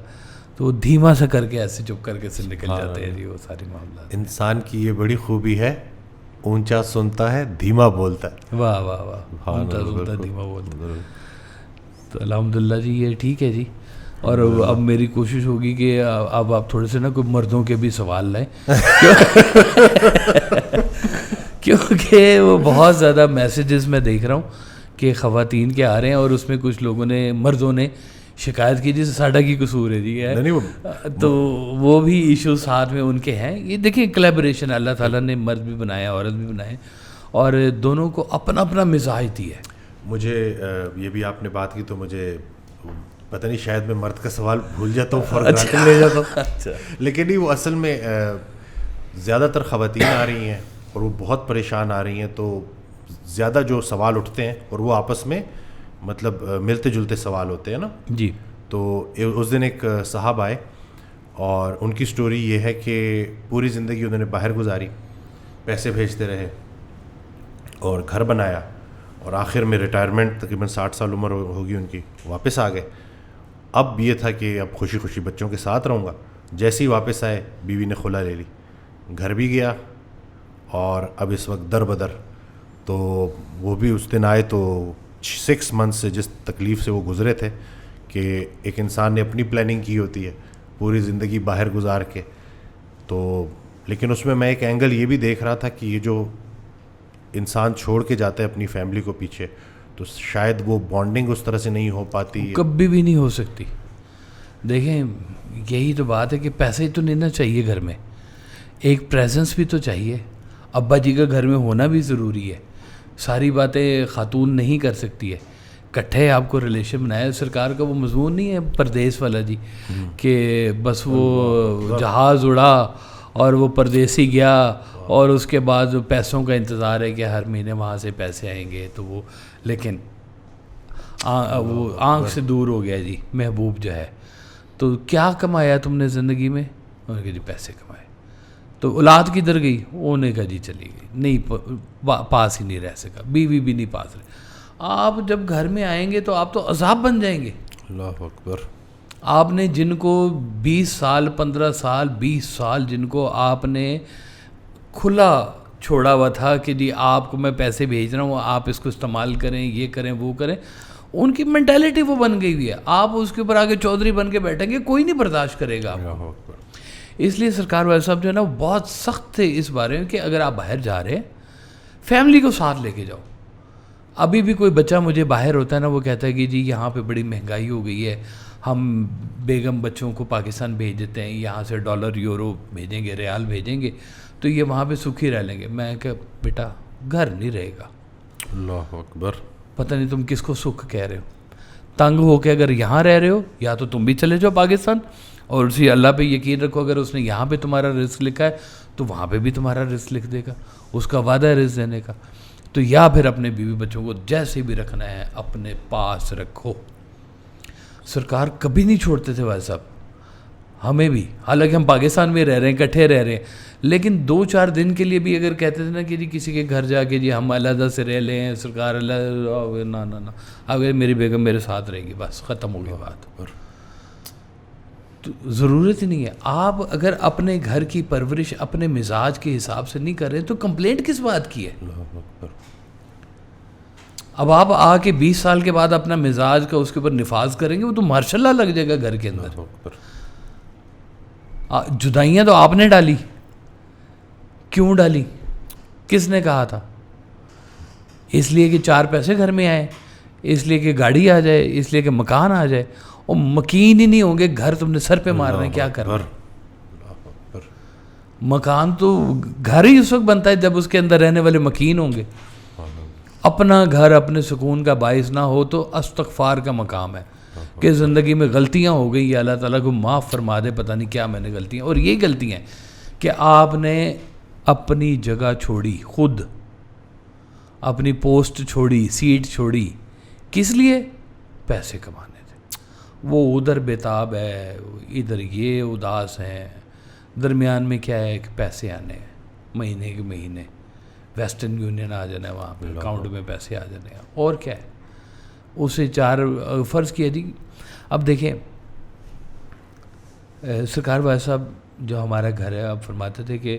تو وہ دھیما سا کر کے ایسے چپ کر کے سے نکل جاتے ہیں جی وہ سارے معاملات. انسان کی یہ بڑی خوبی ہے, اونچا سنتا ہے دھیما بولتا ہے. واہ واہ واہ, اونچا سنتا ہے دھیما بولتا ہے. تو الحمدللہ جی یہ ٹھیک ہے جی. اور اب میری کوشش ہوگی کہ اب آپ تھوڑے سے نا کوئی مردوں کے بھی سوال لائیں, کیونکہ وہ بہت زیادہ میسیجز میں دیکھ رہا ہوں کہ خواتین کے آ رہے ہیں, اور اس میں کچھ لوگوں نے, مردوں نے شکایت کی جیسے ساڈا کی قصور ہے جی ہے, تو وہ بھی ایشو ساتھ میں ان کے ہیں. یہ دیکھیں کلیبریشن, اللہ تعالیٰ نے مرد بھی بنایا, عورت بھی بنائے, اور دونوں کو اپنا اپنا مزاج دی ہے. مجھے یہ بھی آپ نے بات کی تو مجھے پتہ نہیں, شاید میں مرد کا سوال بھول جاتا ہوں, فوراً لے جاتا ہوں, لیکن نہیں, وہ اصل میں زیادہ تر خواتین آ رہی ہیں اور وہ بہت پریشان آ رہی ہیں, تو زیادہ جو سوال اٹھتے ہیں اور وہ آپس میں مطلب ملتے جلتے سوال ہوتے ہیں نا جی. تو اس دن ایک صاحب آئے اور ان کی سٹوری یہ ہے کہ پوری زندگی انہوں نے باہر گزاری, پیسے بھیجتے رہے اور گھر بنایا, اور آخر میں ریٹائرمنٹ تقریباً 60 سال عمر ہوگی ان کی, واپس آ گئے. اب یہ تھا کہ اب خوشی خوشی بچوں کے ساتھ رہوں گا. جیسے ہی واپس آئے بیوی نے خلا لے لی, گھر بھی گیا, اور اب اس وقت در بدر. تو وہ بھی اس دن آئے تو 6 منتھ سے جس تکلیف سے وہ گزرے تھے, کہ ایک انسان نے اپنی پلاننگ کی ہوتی ہے پوری زندگی باہر گزار کے, تو لیکن اس میں ایک اینگل یہ بھی دیکھ رہا تھا کہ یہ جو انسان چھوڑ کے جاتا ہے اپنی فیملی کو پیچھے, تو شاید وہ بانڈنگ اس طرح سے نہیں ہو پاتی, کبھی بھی نہیں ہو سکتی. دیکھیں یہی تو بات ہے کہ پیسے تو نہیں نا چاہیے گھر میں, ایک پریزنس بھی تو چاہیے. ابا جی کا گھر میں ہونا بھی ضروری ہے. ساری باتیں خاتون نہیں کر سکتی ہے. کٹھے آپ کو ریلیشن بنایا. سرکار کا وہ مضمون نہیں ہے پردیس والا جی, کہ بس وہ جہاز اڑا اور وہ پردیسی گیا اور اس کے بعد پیسوں کا انتظار ہے کہ ہر مہینے وہاں سے پیسے آئیں گے, تو وہ لیکن وہ آنکھ سے دور ہو گیا جی محبوب جو ہے. تو کیا کمایا تم نے زندگی میں؟ انہوں نے کہا جی پیسے کمائے. تو اولاد کدھر گئی؟ انہوں نے کہا جی چلی گئی, نہیں پاس ہی نہیں رہ سکا, بیوی بھی نہیں پاس رہی. آپ جب گھر میں آئیں گے تو آپ تو عذاب بن جائیں گے. اللہ اکبر. آپ نے جن کو 20 سال 15 سال 20 سال جن کو آپ نے کھلا چھوڑا ہوا تھا کہ جی آپ کو میں پیسے بھیج رہا ہوں, آپ اس کو استعمال کریں, یہ کریں وہ کریں, ان کی مینٹیلٹی وہ بن گئی ہوئی ہے. آپ اس کے اوپر آگے چودھری بن کے بیٹھیں گے, کوئی نہیں برداشت کرے گا آپ کو. اس لیے سرکار والے صاحب جو ہے نا وہ بہت سخت تھے اس بارے میں کہ اگر آپ باہر جا رہے ہیں فیملی کو ساتھ لے کے جاؤ. ابھی بھی کوئی بچہ مجھے باہر ہوتا ہے نا, وہ کہتا ہے کہ جی یہاں پہ بڑی مہنگائی ہو گئی ہے, ہم بیگم بچوں کو پاکستان بھیج دیتے ہیں, یہاں سے ڈالر یورو بھیجیں گے, ریال بھیجیں گے, تو یہ وہاں پہ سکھی رہ لیں گے. میں کہ بیٹا گھر نہیں رہے گا. اللہ اکبر. پتہ نہیں تم کس کو سکھ کہہ رہے ہو. تنگ ہو کے اگر یہاں رہ رہے ہو یا تو تم بھی چلے جاؤ پاکستان, اور اسی اللہ پہ یقین رکھو, اگر اس نے یہاں پہ تمہارا رزق لکھا ہے تو وہاں پہ بھی تمہارا رزق لکھ دے گا, اس کا وعدہ ہے رزق دینے کا. تو یا پھر اپنے بیوی بچوں کو جیسے بھی رکھنا ہے اپنے پاس رکھو. سرکار کبھی نہیں چھوڑتے تھے بھائی صاحب, ہمیں بھی, حالانکہ ہم پاکستان میں رہ رہے ہیں, اکٹھے رہ رہے ہیں, لیکن 2-4 دن کے لیے بھی اگر کہتے تھے نا کہ جی کسی کے گھر جا کے جی ہم علیحدہ سے رہ لیں, سرکار اللہ نہ اگر میری بیگم میرے ساتھ رہے گی بس ختم ہو گئی بات. تو ضرورت ہی نہیں ہے. آپ اگر اپنے گھر کی پرورش اپنے مزاج کے حساب سے نہیں کر رہے تو کمپلینٹ کس بات کی ہے؟ اب آپ آ کے 20 سال کے بعد اپنا مزاج کا اس کے اوپر نفاذ کریں گے, وہ تو ماشاء اللہ لگ جائے گا گھر کے اندر. جدائیاں تو آپ نے ڈالی, کیوں ڈالی؟ کس نے کہا تھا؟ اس لیے کہ 4 پیسے گھر میں آئے, اس لیے کہ گاڑی آ جائے, اس لیے کہ مکان آ جائے. اور مکین ہی نہیں ہوں گے, گھر تم نے سر پہ مارنا ہے, کیا کرنا؟ مکان تو گھر ہی اس وقت بنتا ہے جب اس کے اندر رہنے والے مکین ہوں گے. اپنا گھر اپنے سکون کا باعث نہ ہو تو استغفار کا مقام ہے کہ زندگی میں غلطیاں ہو گئی, اللہ تعالیٰ کو معاف فرما دے, پتہ نہیں کیا میں نے غلطیاں. اور یہ غلطیاں کہ آپ نے اپنی جگہ چھوڑی, خود اپنی پوسٹ چھوڑی, سیٹ چھوڑی, کس لیے؟ پیسے کمانے تھے. وہ ادھر بیتاب ہے, ادھر یہ اداس ہیں, درمیان میں کیا ہے کہ پیسے آنے ہیں مہینے کے مہینے, ویسٹرن یونین آ جانا ہے, وہاں پہ اکاؤنٹ میں پیسے آ جانے ہیں, اور کیا ہے. اسے 4 فرض کیا جی. اب دیکھیں سرکار بھائی صاحب جو ہمارا گھر ہے, آپ فرماتے تھے کہ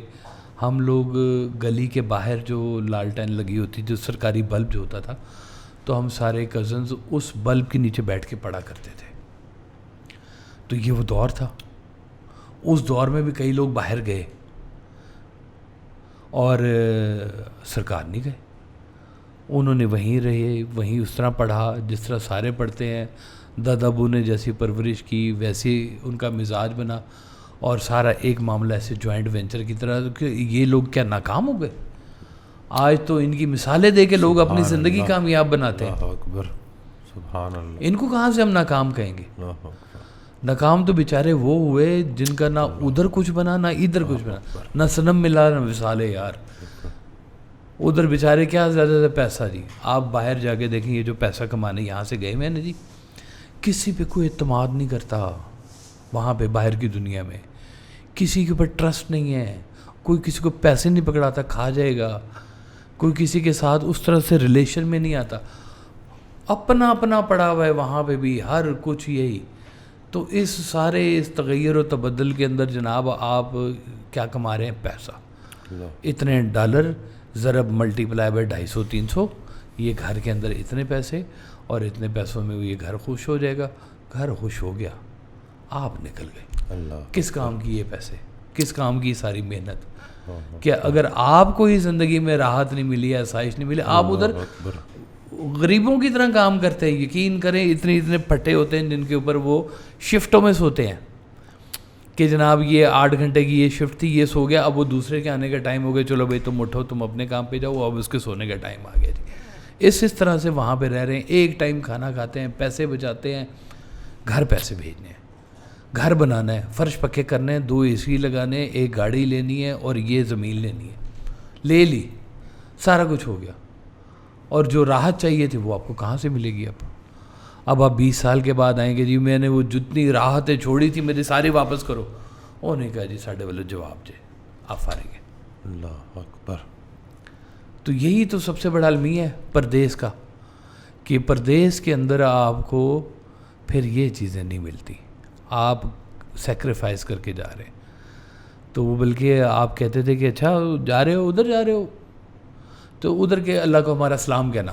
ہم لوگ گلی کے باہر جو لالٹین لگی ہوتی, جو سرکاری بلب جو ہوتا تھا, تو ہم سارے کزنز اس بلب کے نیچے بیٹھ کے پڑھا کرتے تھے. تو یہ وہ دور تھا. اس دور میں بھی کئی لوگ باہر گئے اور سرکار نہیں گئے, انہوں نے وہیں رہے, وہیں اس طرح پڑھا جس طرح سارے پڑھتے ہیں. دادا ابو نے جیسی پرورش کی ویسی ان کا مزاج بنا, اور سارا ایک معاملہ ایسے جوائنٹ وینچر کی طرح. کہ یہ لوگ کیا ناکام ہو گئے؟ آج تو ان کی مثالیں دے کے لوگ اپنی زندگی کامیاب بناتے ہیں. سبحان اللہ. ان کو کہاں سے ہم ناکام کہیں گے؟ ناکام تو بیچارے وہ ہوئے جن کا نہ ادھر کچھ بنا نہ ادھر کچھ بنا, نہ صنم ملا نہ وصال یار. ادھر بیچارے کیا زیادہ زیادہ پیسہ جی. آپ باہر جا کے دیکھیں, یہ جو پیسہ کمانے یہاں سے گئے میں نے جی, کسی پہ کوئی اعتماد نہیں کرتا وہاں پہ. باہر کی دنیا میں کسی کے اوپر ٹرسٹ نہیں ہے, کوئی کسی کو پیسے نہیں پکڑاتا کھا جائے گا, کوئی کسی کے ساتھ اس طرح سے ریلیشن میں نہیں آتا, اپنا اپنا پڑا ہوا ہے وہاں پہ بھی, ہر کچھ یہی. تو اس سارے اس تغیر و تبدل کے اندر جناب آپ کیا کما رہے ہیں؟ پیسہ. اتنے ڈالر ضرب ملٹی پلائی بائی 250-300, یہ گھر کے اندر اتنے پیسے, اور اتنے پیسوں میں یہ گھر خوش ہو جائے گا. گھر خوش ہو گیا, آپ نکل گئے. کس کام کی یہ پیسے؟ کس کام کی ساری محنت؟ کہ اگر آپ کو ہی زندگی میں راحت نہیں ملی, آسائش نہیں ملی, آپ ادھر غریبوں کی طرح کام کرتے ہیں. یقین کریں اتنے پھٹے ہوتے ہیں جن کے اوپر وہ شفٹوں میں سوتے ہیں. کہ جناب یہ 8 گھنٹے کی یہ شفٹ تھی, یہ سو گیا, اب وہ دوسرے کے آنے کا ٹائم ہو گیا, چلو بھائی تم اٹھو, تم اپنے کام پہ جاؤ, اب اس کے سونے کا ٹائم آ گیا جی. اس طرح سے وہاں پہ رہ رہے ہیں, ایک ٹائم کھانا کھاتے ہیں, پیسے بچاتے ہیں, گھر پیسے بھیجنے ہیں, گھر بنانا ہے, فرش پکے کرنے ہیں, 2 AC لگانے, ایک گاڑی لینی ہے اور یہ زمین لینی ہے, لے لی, سارا کچھ ہو گیا. اور جو راحت چاہیے تھی وہ آپ کو کہاں سے ملے گی؟ اب آپ 20 سال کے بعد آئیں گے جی میں نے وہ جتنی راحتیں چھوڑی تھی میری ساری واپس کرو. انہوں نے کہا جی ساڈے والے جواب جے آپ فارغ ہیں. اللہ اکبر. تو یہی تو سب سے بڑا المیہ ہے پردیس کا, کہ پردیس کے اندر آپ کو پھر یہ چیزیں نہیں ملتی, آپ سیکریفائز کر کے جا رہے ہیں. تو وہ بلکہ آپ کہتے تھے کہ اچھا جا رہے ہو, ادھر جا رہے ہو, تو ادھر کے اللہ کو ہمارا سلام کہنا.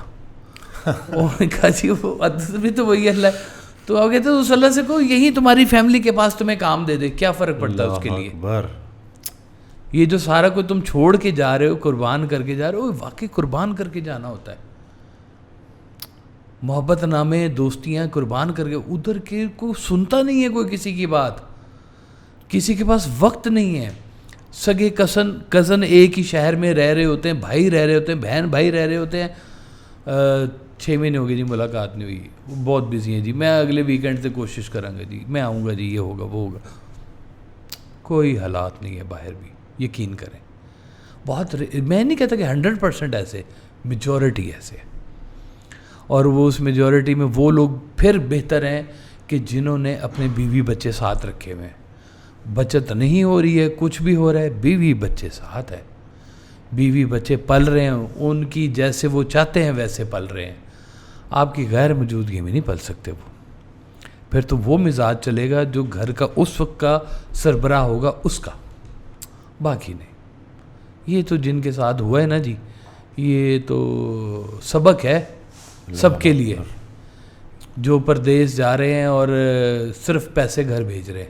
انہوں نے کہا جی وہ بھی تو وہی اللہ ہے. تو آپ کہتے ہیں اس اللہ سے کہو یہی تمہاری فیملی کے پاس تمہیں کام دے دے, کیا فرق پڑتا ہے اس کے لیے؟ یہ جو سارا کوئی تم چھوڑ کے جا رہے ہو, قربان کر کے جا رہے ہو, واقعی قربان کر کے جانا ہوتا ہے. محبت نامے دوستیاں قربان کر کے, ادھر کے کو سنتا نہیں ہے کوئی کسی کی بات, کسی کے پاس وقت نہیں ہے. سگے کزن ایک ہی شہر میں رہ رہے ہوتے ہیں, بھائی رہ رہے ہوتے ہیں, بہن بھائی رہ رہے ہوتے ہیں, 6 مہینے ہو گئے جی ملاقات نہیں ہوئی, وہ بہت بزی ہیں جی, میں اگلے ویکینڈ سے کوشش کروں گا جی, میں آؤں گا جی, یہ ہوگا وہ ہوگا. کوئی حالات نہیں ہے باہر بھی, یقین کریں. بہت میں نہیں کہتا کہ 100% ایسے, میجورٹی ایسے. اور وہ اس میجورٹی میں وہ لوگ پھر بہتر ہیں کہ جنہوں نے اپنے بیوی بچے ساتھ رکھے ہوئے ہیں. بچت نہیں ہو رہی ہے, کچھ بھی ہو رہا ہے, بیوی بچے ساتھ ہے, بیوی بچے پل رہے ہیں, ان کی جیسے وہ چاہتے ہیں ویسے پل رہے ہیں. آپ کی غیر موجودگی میں نہیں پل سکتے وہ. پھر تو وہ مزاج چلے گا جو گھر کا اس وقت کا سربراہ ہوگا اس کا, باقی نہیں. یہ تو جن کے ساتھ ہوا ہے نا جی, یہ تو سبق ہے سب کے لیے, جو پردیس جا رہے ہیں اور صرف پیسے گھر بھیج رہے ہیں.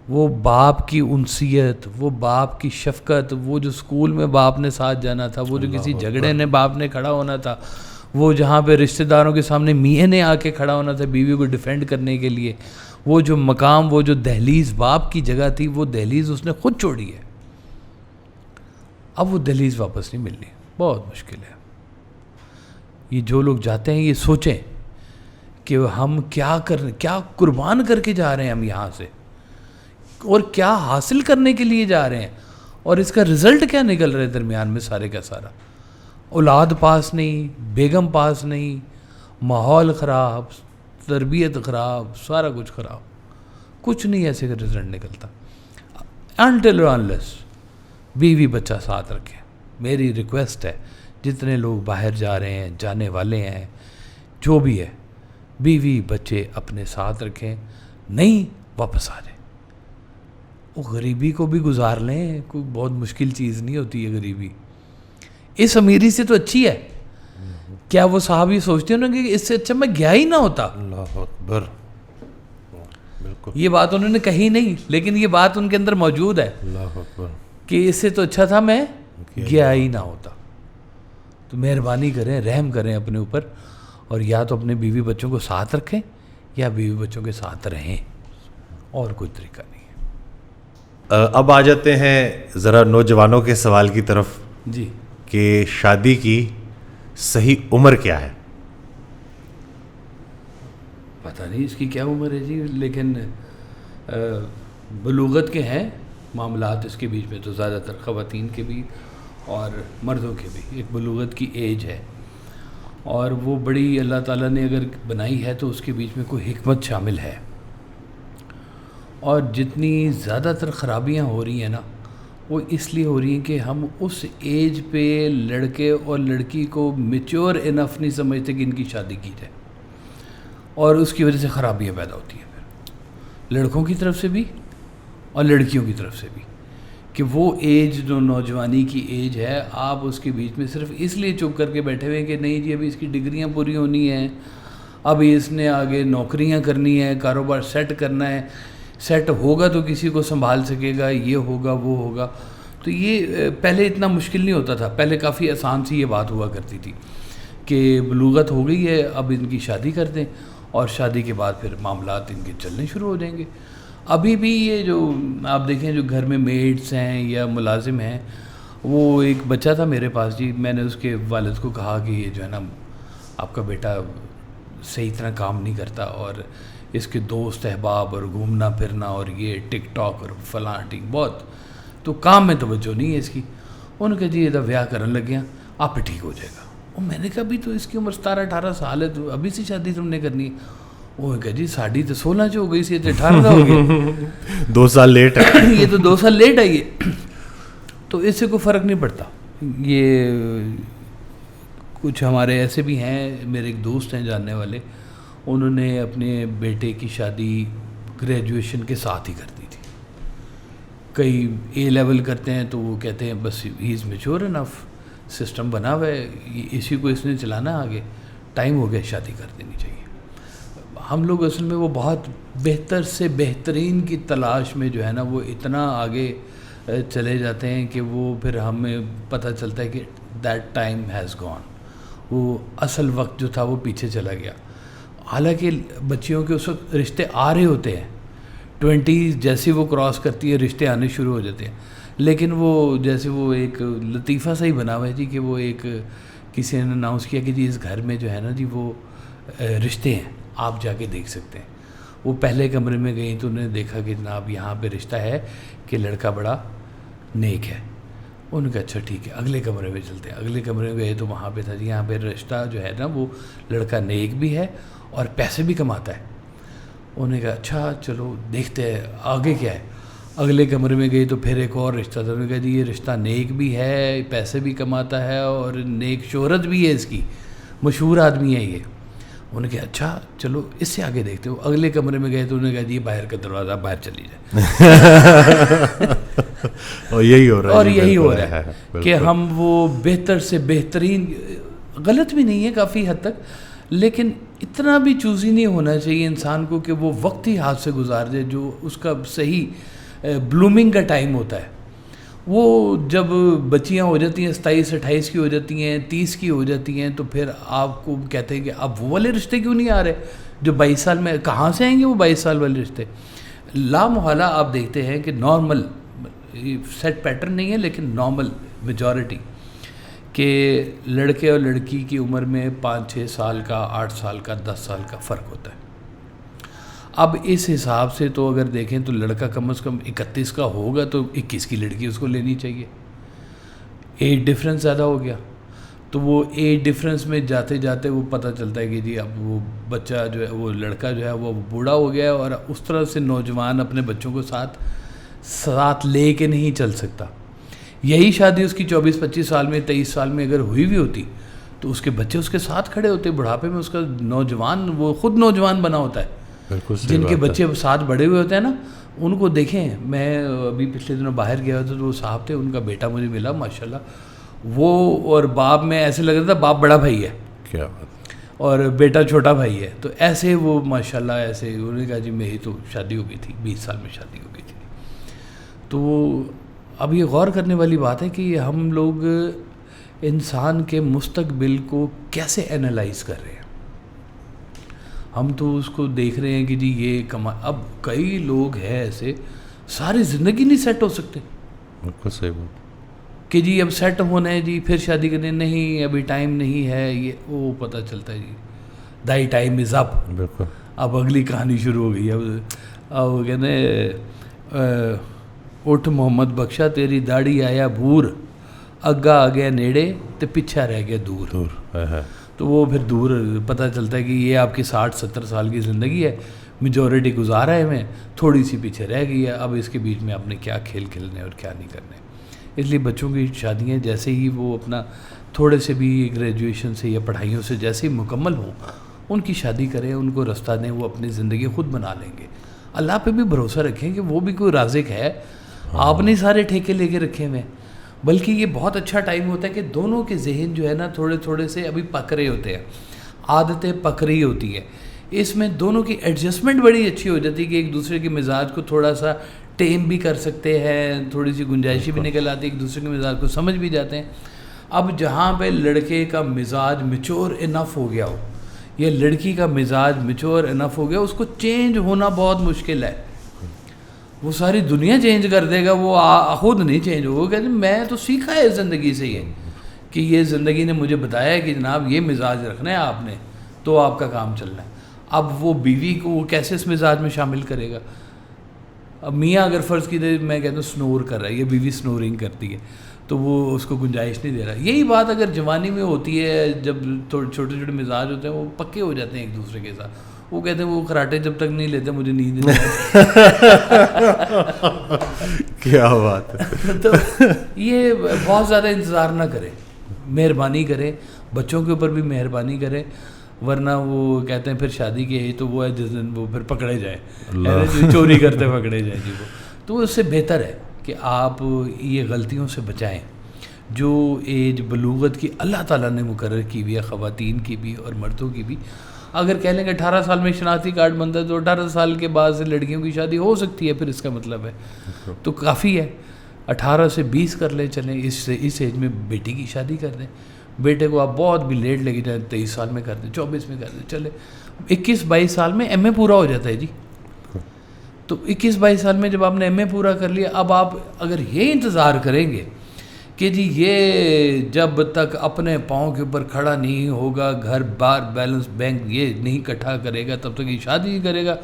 وہ باپ کی انسیت, وہ باپ کی شفقت, وہ جو اسکول میں باپ نے ساتھ جانا تھا, وہ جو کسی جھگڑے نے باپ نے کھڑا ہونا تھا, وہ جہاں پہ رشتہ داروں کے سامنے میاں نے آ کے کھڑا ہونا تھا بیوی کو ڈیفینڈ کرنے کے لیے, وہ جو مقام, وہ جو دہلیز باپ کی جگہ تھی, وہ دہلیز اس نے خود چھوڑی ہے. اب وہ دہلیز واپس نہیں ملنی, بہت مشکل ہے. یہ جو لوگ جاتے ہیں یہ سوچیں کہ ہم کیا قربان کر کے جا رہے ہیں ہم یہاں سے, اور کیا حاصل کرنے کے لیے جا رہے ہیں, اور اس کا رزلٹ کیا نکل رہا ہے درمیان میں سارے کا سارا. اولاد پاس نہیں, بیگم پاس نہیں, ماحول خراب, تربیت خراب, سارا کچھ خراب, کچھ نہیں ایسے کا رزلٹ نکلتا. انٹل اور انلیس بیوی بچہ ساتھ رکھیں. میری ریکویسٹ ہے جتنے لوگ باہر جا رہے ہیں, جانے والے ہیں, جو بھی ہے, بیوی بچے اپنے ساتھ رکھیں, نہیں واپس آ جائیں. وہ غریبی کو بھی گزار لیں, کوئی بہت مشکل چیز نہیں ہوتی ہے غریبی. اس امیری سے تو اچھی ہے. کیا وہ صاحب یہ سوچتے ہیں کہ اس سے اچھا میں گیا ہی نہ ہوتا؟ اللہ اکبر. بالکل یہ بات انہوں نے کہی نہیں, لیکن یہ بات ان کے اندر موجود ہے. اللہ اکبر. کہ اس سے تو اچھا تھا میں گیا ہی نہ ہوتا. تو مہربانی کریں, رحم کریں اپنے اوپر, اور یا تو اپنے بیوی بچوں کو ساتھ رکھیں یا بیوی بچوں کے ساتھ رہیں, اور کوئی طریقہ نہیں ہے. اب آ جاتے ہیں ذرا نوجوانوں کے سوال کی طرف جی, کہ شادی کی صحیح عمر کیا ہے؟ پتہ نہیں اس کی کیا عمر ہے جی, لیکن بلوغت کے ہیں معاملات اس کے بیچ میں, تو زیادہ تر خواتین کے بھی اور مردوں کے بھی ایک بلوغت کی ایج ہے, اور وہ بڑی اللہ تعالیٰ نے اگر بنائی ہے تو اس کے بیچ میں کوئی حکمت شامل ہے. اور جتنی زیادہ تر خرابیاں ہو رہی ہیں نا, وہ اس لیے ہو رہی ہیں کہ ہم اس ایج پہ لڑکے اور لڑکی کو میچور انف نہیں سمجھتے کہ ان کی شادی کی جائے, اور اس کی وجہ سے خرابیاں پیدا ہوتی ہیں پھر لڑکوں کی طرف سے بھی اور لڑکیوں کی طرف سے بھی. کہ وہ ایج جو نوجوانی کی ایج ہے, آپ اس کے بیچ میں صرف اس لیے چپ کر کے بیٹھے ہوئے کہ نہیں جی ابھی اس کی ڈگریاں پوری ہونی ہیں, ابھی اس نے آگے نوکریاں کرنی ہے, کاروبار سیٹ کرنا ہے, سیٹ ہوگا تو کسی کو سنبھال سکے گا, یہ ہوگا وہ ہوگا. تو یہ پہلے اتنا مشکل نہیں ہوتا تھا, پہلے کافی آسان سی یہ بات ہوا کرتی تھی کہ بلوغت ہو گئی ہے, اب ان کی شادی کر دیں, اور شادی کے بعد پھر معاملات ان کے چلنے شروع ہو جائیں گے. ابھی بھی یہ جو آپ دیکھیں جو گھر میں میڈس ہیں یا ملازم ہیں، وہ ایک بچہ تھا میرے پاس جی، میں نے اس کے والد کو کہا کہ یہ جو ہے نا آپ کا بیٹا صحیح طرح کام نہیں کرتا، اور اس کے دوست احباب اور گھومنا پھرنا اور یہ ٹک ٹاک اور فلاں ٹک بہت، تو کام میں توجہ نہیں ہے اس کی. انہوں نے کہا جی یہ بیاہ کرنے لگ گیا، آپ پہ ٹھیک ہو جائے گا. اور میں نے کہا بھی تو اس کی عمر 17-18 سال ہے، تو ابھی سے شادی تم نے کرنی ہے؟ وہ کہا جی ساڑھی تو 16 سے ہو گئی سی، 18 کا ہو گیا. 2 سال لیٹ ہے. یہ تو 2 سال لیٹ ہے یہ. تو اس سے کوئی فرق نہیں پڑتا. یہ کچھ ہمارے ایسے بھی ہیں، میرے ایک دوست ہیں جاننے والے، انہوں نے اپنے بیٹے کی شادی گریجویشن کے ساتھ ہی کر دی تھی. کئی اے لیول کرتے ہیں تو وہ کہتے ہیں بس ہی از میچور انف، سسٹم بنا ہوا ہے، اسی کو اس نے چلانا آگے، ٹائم ہو گیا شادی کر دینی چاہیے. ہم لوگ اصل میں وہ بہت بہتر سے بہترین کی تلاش میں جو ہے نا وہ اتنا آگے چلے جاتے ہیں کہ وہ پھر ہمیں پتہ چلتا ہے کہ دیٹ ٹائم ہیز گون، وہ اصل وقت جو تھا وہ پیچھے چلا گیا. حالانکہ بچیوں کے اس وقت رشتے آ رہے ہوتے ہیں، 20 جیسے وہ کراس کرتی ہے رشتے آنے شروع ہو جاتے ہیں. لیکن وہ جیسے وہ ایک لطیفہ سا ہی بنا ہوا ہے جی کہ وہ ایک کسی نے اناؤنس کیا کہ جی اس گھر میں جو ہے نا جی وہ رشتے ہیں، آپ جا کے دیکھ سکتے ہیں. وہ پہلے کمرے میں گئی تو انہوں نے دیکھا کہ جناب یہاں پہ رشتہ ہے کہ لڑکا بڑا نیک ہے. ان کا اچھا ٹھیک ہے اگلے کمرے میں چلتے ہیں. اگلے کمرے میں گئے تو وہاں پہ تھا جی یہاں پہ رشتہ جو ہے نا وہ لڑکا نیک بھی ہے اور پیسے بھی کماتا ہے. انہوں نے کہا اچھا چلو دیکھتے ہیں آگے کیا ہے. اگلے کمرے میں گئی تو پھر ایک اور رشتہ تھا. انہوں نے کہا جی یہ رشتہ نیک بھی ہے، پیسے بھی کماتا ہے اور نیک شہرت بھی ہے، اس کی مشہور آدمی ہے یہ. انہوں نے کہا اچھا چلو اس سے آگے دیکھتے ہو. اگلے کمرے میں گئے تو انہوں نے کہا جی باہر کا دروازہ، باہر چلی جائے. اور یہی ہو رہا ہے، اور یہی ہو رہا ہے کہ ہم وہ بہتر سے بہترین، غلط بھی نہیں ہے کافی حد تک، لیکن اتنا بھی چوزی نہیں ہونا چاہیے انسان کو کہ وہ وقت ہی ہاتھ سے گزار جائے جو اس کا صحیح بلومنگ کا ٹائم ہوتا ہے. وہ جب بچیاں ہو جاتی ہیں 27-28 کی ہو جاتی ہیں، 30 کی ہو جاتی ہیں، تو پھر آپ کو کہتے ہیں کہ اب وہ والے رشتے کیوں نہیں آ رہے جو 22 سال میں، کہاں سے آئیں گے وہ 22 سال والے رشتے؟ لا محالہ آپ دیکھتے ہیں کہ نارمل سیٹ پیٹرن نہیں ہے لیکن نارمل میجورٹی کہ لڑکے اور لڑکی کی عمر میں 5-6 سال کا، 8 سال کا، 10 سال کا فرق ہوتا ہے. اب اس حساب سے تو اگر دیکھیں تو لڑکا کم از کم 31 کا ہوگا تو 21 کی لڑکی اس کو لینی چاہیے. ایج ڈفرینس زیادہ ہو گیا تو وہ ایج ڈفرینس میں جاتے جاتے وہ پتہ چلتا ہے کہ جی اب وہ بچہ جو ہے، وہ لڑکا جو ہے وہ بوڑھا ہو گیا ہے اور اس طرح سے نوجوان اپنے بچوں کو ساتھ لے کے نہیں چل سکتا. یہی شادی اس کی 24-25 سال میں، 23 سال میں اگر ہوئی بھی ہوتی تو اس کے بچے اس کے ساتھ کھڑے ہوتے. بڑھاپے میں اس کا نوجوان، وہ خود نوجوان بنا ہوتا ہے. جن کے بچے ساتھ بڑے ہوئے ہوتے ہیں نا، ان کو دیکھیں. میں ابھی پچھلے دنوں باہر گیا تھا تو وہ صاحب تھے، ان کا بیٹا مجھے ملا ماشاءاللہ، وہ اور باپ میں ایسے لگ رہا تھا باپ بڑا بھائی ہے کیا اور بیٹا چھوٹا بھائی ہے. تو ایسے وہ ماشاءاللہ ایسے. انہوں نے کہا جی میری تو شادی ہو گئی تھی، 20 سال میں شادی ہو گئی تھی. تو اب یہ غور کرنے والی بات ہے کہ ہم لوگ انسان کے مستقبل کو کیسے اینالائز کر رہے ہیں. ہم تو اس کو دیکھ رہے ہیں کہ جی یہ اب کئی لوگ ہیں ایسے ساری زندگی نہیں سیٹ ہو سکتے. بالکل صحیح بات کہ جی اب سیٹ ہونا ہے جی پھر شادی کرنے، نہیں ابھی ٹائم نہیں ہے. یہ وہ پتہ چلتا ہے جی دائی ٹائم از اپ. بالکل. اب اگلی کہانی شروع ہو گئی. اب وہ کہتے اٹھ محمد بخشا تیری داڑھی آیا بھور، اگا آ گیا نیڑے تے پیچھا رہ گیا دور. تو وہ پھر دور پتہ چلتا ہے کہ یہ آپ کی 60-70 سال کی زندگی ہے، میجورٹی گزارا ہے، میں تھوڑی سی پیچھے رہ گئی ہے. اب اس کے بیچ میں آپ نے کیا کھیل کھیلنے اور کیا نہیں کرنے. اس لیے بچوں کی شادیاں جیسے ہی وہ اپنا تھوڑے سے بھی گریجویشن سے یا پڑھائیوں سے جیسے ہی مکمل ہوں ان کی شادی کریں، ان کو رستہ دیں، وہ اپنی زندگی خود بنا لیں گے. اللہ پہ بھی بھروسہ رکھیں کہ وہ بھی کوئی رازق ہے. آپ نے سارے ٹھیکے لے کے رکھے ہوئے، بلکہ یہ بہت اچھا ٹائم ہوتا ہے کہ دونوں کے ذہن جو ہے نا تھوڑے تھوڑے سے ابھی پک رہے ہوتے ہیں، عادتیں پک رہی ہوتی ہے. اس میں دونوں کی ایڈجسٹمنٹ بڑی اچھی ہو جاتی ہے کہ ایک دوسرے کے مزاج کو تھوڑا سا ٹیم بھی کر سکتے ہیں، تھوڑی سی گنجائشی بھی نکل آتی ہے، ایک دوسرے کے مزاج کو سمجھ بھی جاتے ہیں. اب جہاں پہ لڑکے کا مزاج میچور انف ہو گیا ہو یا لڑکی کا مزاج میچور انف ہو گیا، اس کو چینج ہونا بہت مشکل ہے. وہ ساری دنیا چینج کر دے گا, وہ خود نہیں چینج ہوگا. کہتے ہیں میں تو سیکھا ہے زندگی سے یہ, کہ یہ زندگی نے مجھے بتایا کہ جناب یہ مزاج رکھنا ہے آپ نے تو آپ کا کام چلنا ہے. اب وہ بیوی کو کیسے اس مزاج میں شامل کرے گا؟ اب میاں اگر فرض کی دے میں کہتا ہوں سنور کر رہا ہے, یہ بیوی سنورنگ کرتی ہے, تو وہ اس کو گنجائش نہیں دے رہا. یہی بات اگر جوانی میں ہوتی ہے, جب چھوٹے چھوٹے مزاج ہوتے ہیں وہ پکے ہو جاتے ہیں ایک دوسرے کے ساتھ. وہ کہتے ہیں وہ کراٹے جب تک نہیں لیتے مجھے نیند نہیں آتی. کیا بات ہے. تو یہ بہت زیادہ انتظار نہ کرے, مہربانی کرے, بچوں کے اوپر بھی مہربانی کرے, ورنہ وہ کہتے ہیں پھر شادی کی تو وہ ہے جس دن وہ پھر پکڑے جائیں, چوری کرتے پکڑے جائیں جی وہ. تو اس سے بہتر ہے کہ آپ یہ غلطیوں سے بچائیں. جو ایج بلوغت کی اللہ تعالیٰ نے مقرر کی ہوئی ہے خواتین کی بھی اور مردوں کی بھی, اگر کہہ لیں کہ 18 سال میں شناختی کارڈ بنتا ہے تو 18 سال کے بعد سے لڑکیوں کی شادی ہو سکتی ہے, پھر اس کا مطلب ہے تو کافی ہے. 18 سے 20 کر لیں, چلیں اس ایج میں بیٹی کی شادی کر دیں. بیٹے کو آپ بہت بھی لیٹ لے کے جائیں 23 سال میں کر دیں, 24 میں کر دیں, چلے 21-22 سال میں ایم اے پورا ہو جاتا ہے جی. تو 21-22 سال میں جب آپ نے ایم اے پورا کر لیا, اب آپ اگر یہ انتظار کریں گے کہ جی یہ جب تک اپنے پاؤں کے اوپر کھڑا نہیں ہوگا, گھر بار بیلنس بینک یہ نہیں اکٹھا کرے گا, تب تک یہ شادی نہیں کرے گا,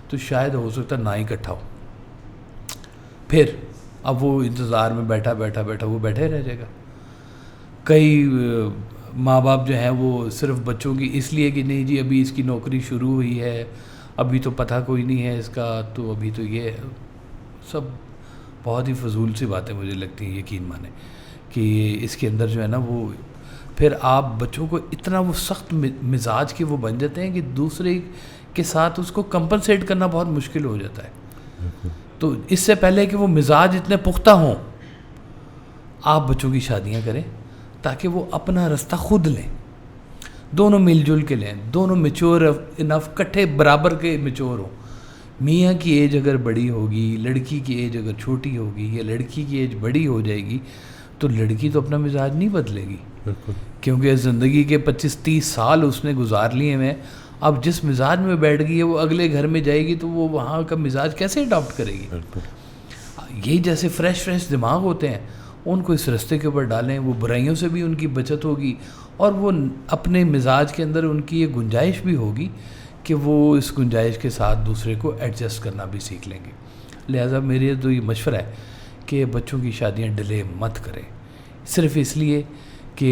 تو شاید ہو سکتا ہے نہ ہی اکٹھا ہو. پھر اب وہ انتظار میں بیٹھا وہ بیٹھے رہ جائے گا. کئی ماں باپ جو ہیں وہ صرف بچوں کی اس لیے کہ نہیں جی ابھی اس کی نوکری شروع ہوئی ہے, ابھی تو پتہ کوئی نہیں ہے اس کا, تو ابھی تو یہ سب بہت ہی فضول سی باتیں مجھے لگتی ہیں. یقین مانیں کہ اس کے اندر جو ہے نا وہ پھر آپ بچوں کو اتنا وہ سخت مزاج کے وہ بن جاتے ہیں کہ دوسرے کے ساتھ اس کو کمپنسیٹ کرنا بہت مشکل ہو جاتا ہے. تو اس سے پہلے کہ وہ مزاج اتنے پختہ ہوں, آپ بچوں کی شادیاں کریں تاکہ وہ اپنا رستہ خود لیں, دونوں مل جل کے لیں, دونوں میچور انف, کٹھے برابر کے میچور ہوں. میاں کی ایج اگر بڑی ہوگی, لڑکی کی ایج اگر چھوٹی ہوگی, یا لڑکی کی ایج بڑی ہو جائے گی, تو لڑکی تو اپنا مزاج نہیں بدلے گی, کیونکہ زندگی کے 25-30 سال اس نے گزار لیے ہیں. اب جس مزاج میں بیٹھ گئی ہے وہ اگلے گھر میں جائے گی تو وہ وہاں کا مزاج کیسے اڈاپٹ کرے گی. یہی جیسے فریش دماغ ہوتے ہیں ان کو اس رستے کے اوپر ڈالیں, وہ برائیوں سے بھی ان کی بچت ہوگی, اور وہ اپنے مزاج کے اندر ان کی یہ گنجائش بھی ہوگی کہ وہ اس گنجائش کے ساتھ دوسرے کو ایڈجسٹ کرنا بھی سیکھ لیں گے. لہٰذا میرے تو یہ مشورہ ہے کہ بچوں کی شادیاں ڈیلے مت کریں, صرف اس لیے کہ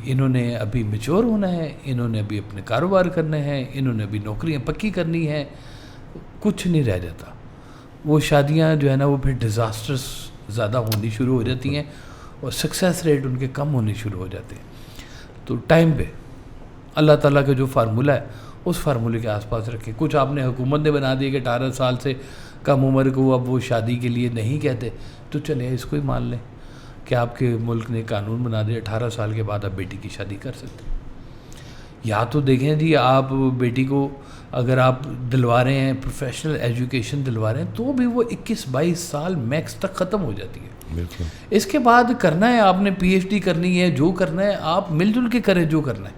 انہوں نے ابھی میچور ہونا ہے, انہوں نے ابھی اپنے کاروبار کرنے ہیں, انہوں نے ابھی نوکریاں پکی کرنی ہیں, کچھ نہیں رہ جاتا. وہ شادیاں جو ہے نا وہ پھر ڈیزاسٹرس زیادہ ہونی شروع ہو جاتی ہیں اور سکسیس ریٹ ان کے کم ہونے شروع ہو جاتے ہیں. تو ٹائم پہ اللہ تعالیٰ کا جو فارمولہ ہے اس فارمولے کے آس پاس رکھیں. کچھ آپ نے حکومت نے بنا دی کہ 18 سال سے کم عمر کو اب وہ شادی کے لیے نہیں کہتے, تو چلیں اس کو ہی مان لیں کہ آپ کے ملک نے قانون بنا دیا 18 سال کے بعد آپ بیٹی کی شادی کر سکتے ہیں. یا تو دیکھیں جی آپ بیٹی کو اگر آپ دلوا رہے ہیں پروفیشنل ایجوکیشن دلوا رہے ہیں تو بھی وہ 21-22 سال میکس تک ختم ہو جاتی ہے. بالکل. اس کے بعد کرنا ہے آپ نے PhD کرنی ہے, جو کرنا ہے آپ مل جل کے کریں جو کرنا ہے.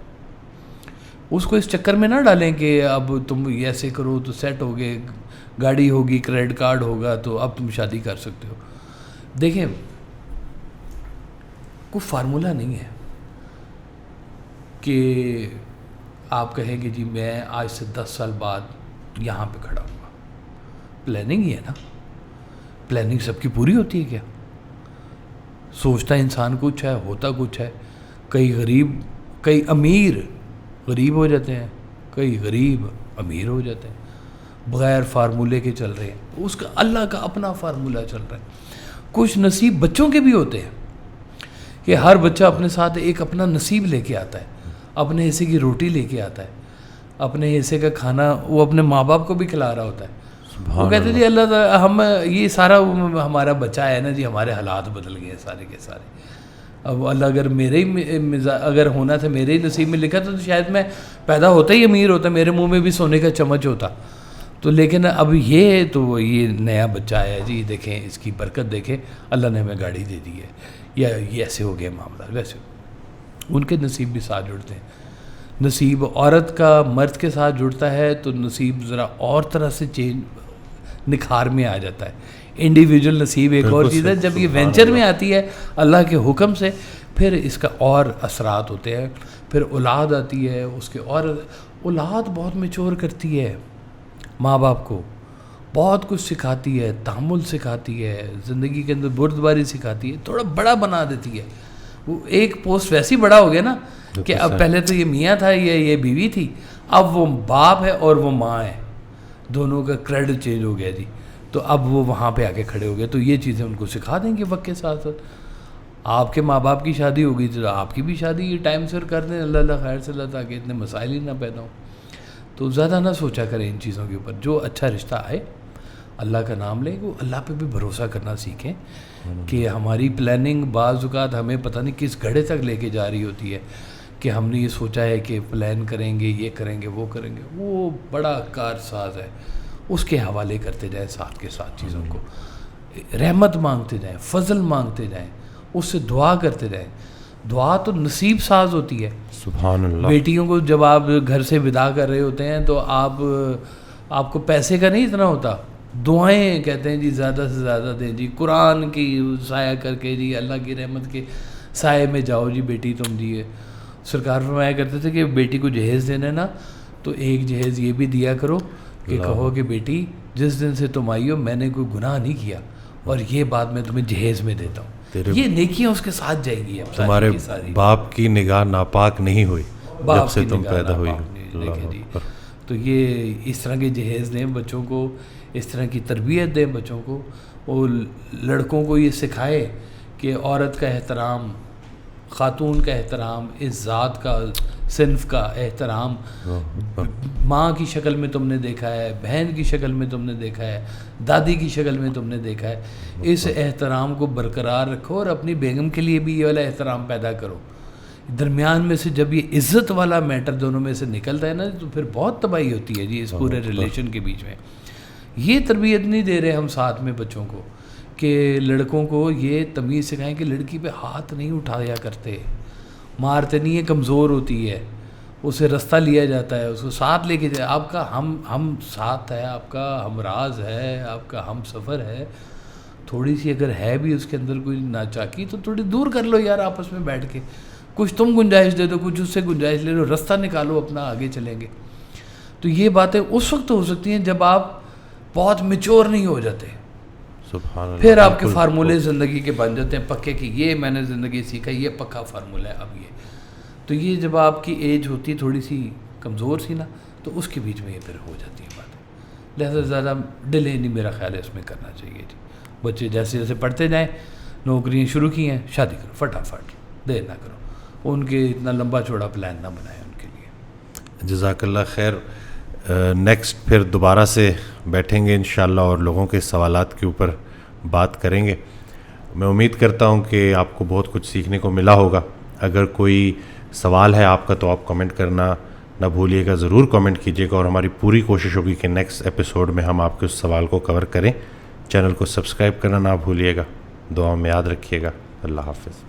اس کو اس چکر میں نہ ڈالیں کہ اب تم ایسے کرو تو سیٹ ہو گئے, گاڑی ہوگی, کریڈٹ کارڈ ہوگا تو اب تم شادی کر سکتے ہو. دیکھیں کوئی فارمولہ نہیں ہے کہ آپ کہیں کہ جی میں آج سے 10 سال بعد یہاں پہ کھڑا ہوں گا. پلاننگ ہی ہے نا, پلاننگ سب کی پوری ہوتی ہے کیا؟ سوچتا انسان کچھ ہے, ہوتا کچھ ہے. کئی غریب, کئی امیر غریب ہو جاتے ہیں, کئی غریب امیر ہو جاتے ہیں بغیر فارمولے کے چل رہے ہیں. اس کا اللہ کا اپنا فارمولہ چل رہا ہے. کچھ نصیب بچوں کے بھی ہوتے ہیں کہ ہر بچہ اپنے ساتھ ایک اپنا نصیب لے کے آتا ہے, اپنے حصے کی روٹی لے کے آتا ہے, اپنے حصے کا کھانا وہ اپنے ماں باپ کو بھی کھلا رہا ہوتا ہے. وہ کہتے ہیں جی اللہ تعالیٰ ہم یہ سارا ہمارا بچہ ہے نا جی, ہمارے حالات بدل گئے سارے کے سارے. اب اللہ اگر میرے ہی اگر ہونا تھا میرے ہی نصیب میں لکھا تھا تو شاید میں پیدا ہوتا ہی امیر ہوتا, میرے منہ میں بھی سونے کا چمچ ہوتا. تو لیکن اب یہ تو یہ نیا بچہ آیا جی, دیکھیں اس کی برکت دیکھیں, اللہ نے ہمیں گاڑی دے دی ہے, یا یہ ایسے ہو گیا معاملہ. ویسے ان کے نصیب بھی ساتھ جڑتے ہیں. نصیب عورت کا مرد کے ساتھ جڑتا ہے تو نصیب ذرا اور طرح سے چینج نکھار میں آ جاتا ہے. انڈیویجول نصیب ایک اور چیز ہے, جب یہ وینچر میں آتی ہے اللہ کے حکم سے, پھر اس کا اور اثرات ہوتے ہیں. پھر اولاد آتی ہے اس کے, اور اولاد بہت میچور کرتی ہے, ماں باپ کو بہت کچھ سکھاتی ہے, تحمل سکھاتی ہے, زندگی کے اندر بردباری سکھاتی ہے, تھوڑا بڑا بنا دیتی ہے. وہ ایک پوسٹ ویسے ہی بڑا ہو گیا نا کہ اب پہلے تو یہ میاں تھا, یہ بیوی تھی, اب وہ باپ ہے اور وہ ماں ہے, دونوں کا کریڈٹ چینج ہو گیا جی. تو اب وہ وہاں پہ آ کے کھڑے ہو گئے. تو یہ چیزیں ان کو سکھا دیں گے وقت کے ساتھ ساتھ. آپ کے ماں باپ کی شادی ہوگی تو آپ کی بھی شادی ٹائم سے کر دیں, اللہ خیر سے اللہ, تاکہ اتنے مسائل ہی نہ پیدا ہوں. تو زیادہ نہ سوچا کریں ان چیزوں کے اوپر. جو اچھا رشتہ آئے اللہ کا نام لیں, وہ اللہ پہ بھی بھروسہ کرنا سیکھیں کہ ہماری پلاننگ بعض اوقات ہمیں پتہ نہیں کس گھڑے تک لے کے جا رہی ہوتی ہے کہ ہم نے یہ سوچا ہے کہ پلان کریں گے, یہ کریں گے, وہ کریں گے. وہ بڑا کارساز ہے, اس کے حوالے کرتے جائیں ساتھ کے ساتھ چیزوں کو, رحمت مانگتے جائیں, فضل مانگتے جائیں, اس سے دعا کرتے جائیں. دعا تو نصیب ساز ہوتی ہے. سبحان اللہ. بیٹیوں کو جب آپ گھر سے ودا کر رہے ہوتے ہیں تو آپ کو پیسے کا نہیں اتنا ہوتا, دعائیں کہتے ہیں جی زیادہ سے زیادہ دیں جی, قرآن کی سایہ کر کے جی اللہ کی رحمت کے سائے میں جاؤ جی بیٹی تم جی. سرکار فرمایا کرتے تھے کہ بیٹی کو جہیز دینا نا تو ایک جہیز یہ بھی دیا کرو کہ کہو کہ بیٹی جس دن سے تم آئی ہو میں نے کوئی گناہ نہیں کیا, اور یہ بات میں تمہیں جہیز میں دیتا ہوں. یہ نیکیاں اس کے ساتھ جائیں گی. اب تمہارے باپ کی نگاہ ناپاک نہیں ہوئی جب سے تم پیدا ہوئی. جی تو یہ اس طرح کے جہیز دیں بچوں کو, اس طرح کی تربیت دیں بچوں کو. اور لڑکوں کو یہ سکھائے کہ عورت کا احترام, خاتون کا احترام, اس ذات کا, صنف کا احترام ماں کی شکل میں تم نے دیکھا ہے, بہن کی شکل میں تم نے دیکھا ہے, دادی کی شکل میں تم نے دیکھا ہے. اس احترام کو برقرار رکھو اور اپنی بیگم کے لیے بھی یہ والا احترام پیدا کرو. درمیان میں سے جب یہ عزت والا میٹر دونوں میں سے نکلتا ہے نا تو پھر بہت تباہی ہوتی ہے جی اس پورے ریلیشن کے بیچ میں. یہ تربیت نہیں دے رہے ہم ساتھ میں بچوں کو کہ لڑکوں کو یہ تمیز سکھائیں کہ لڑکی پہ ہاتھ نہیں اٹھایا کرتے, مارتے نہیں ہے, کمزور ہوتی ہے, اسے رستہ لیا جاتا ہے, اس کو ساتھ لے کے جائے. آپ کا ہم ساتھ ہے, آپ کا ہمراز ہے, آپ کا ہم سفر ہے. تھوڑی سی اگر ہے بھی اس کے اندر کوئی ناچاکی تو تھوڑی دور کر لو یار آپس میں بیٹھ کے. کچھ تم گنجائش دے دو, کچھ اس سے گنجائش لے لو, رستہ نکالو اپنا, آگے چلیں گے. تو یہ باتیں اس وقت ہو سکتی ہیں جب آپ بہت میچور نہیں ہو جاتے. پھر آپ کے فارمولے زندگی کے بن جاتے ہیں پکے کہ یہ میں نے زندگی سیکھا, یہ پکا فارمولہ ہے اب یہ. تو یہ جب آپ کی ایج ہوتی تھوڑی سی کمزور سی نا تو اس کے بیچ میں یہ پھر ہو جاتی ہے باتیں. لہذا زیادہ ڈیلے نہیں میرا خیال ہے اس میں کرنا چاہیے جی. بچے جیسے جیسے پڑھتے جائیں, نوکریاں شروع کی ہیں, شادی کرو فٹافٹ, دیر نہ کرو. ان کے اتنا لمبا چوڑا پلان نہ بنائیں ان کے لیے. جزاک اللہ خیر. نیکسٹ پھر دوبارہ سے بیٹھیں گے انشاءاللہ اور لوگوں کے سوالات کے اوپر بات کریں گے. میں امید کرتا ہوں کہ آپ کو بہت کچھ سیکھنے کو ملا ہوگا. اگر کوئی سوال ہے آپ کا تو آپ کمنٹ کرنا نہ بھولیے گا, ضرور کمنٹ کیجیے گا, اور ہماری پوری کوشش ہوگی کہ نیکسٹ ایپیسوڈ میں ہم آپ کے اس سوال کو کور کریں. چینل کو سبسکرائب کرنا نہ بھولیے گا. دعاؤں میں یاد رکھیے گا. اللہ حافظ.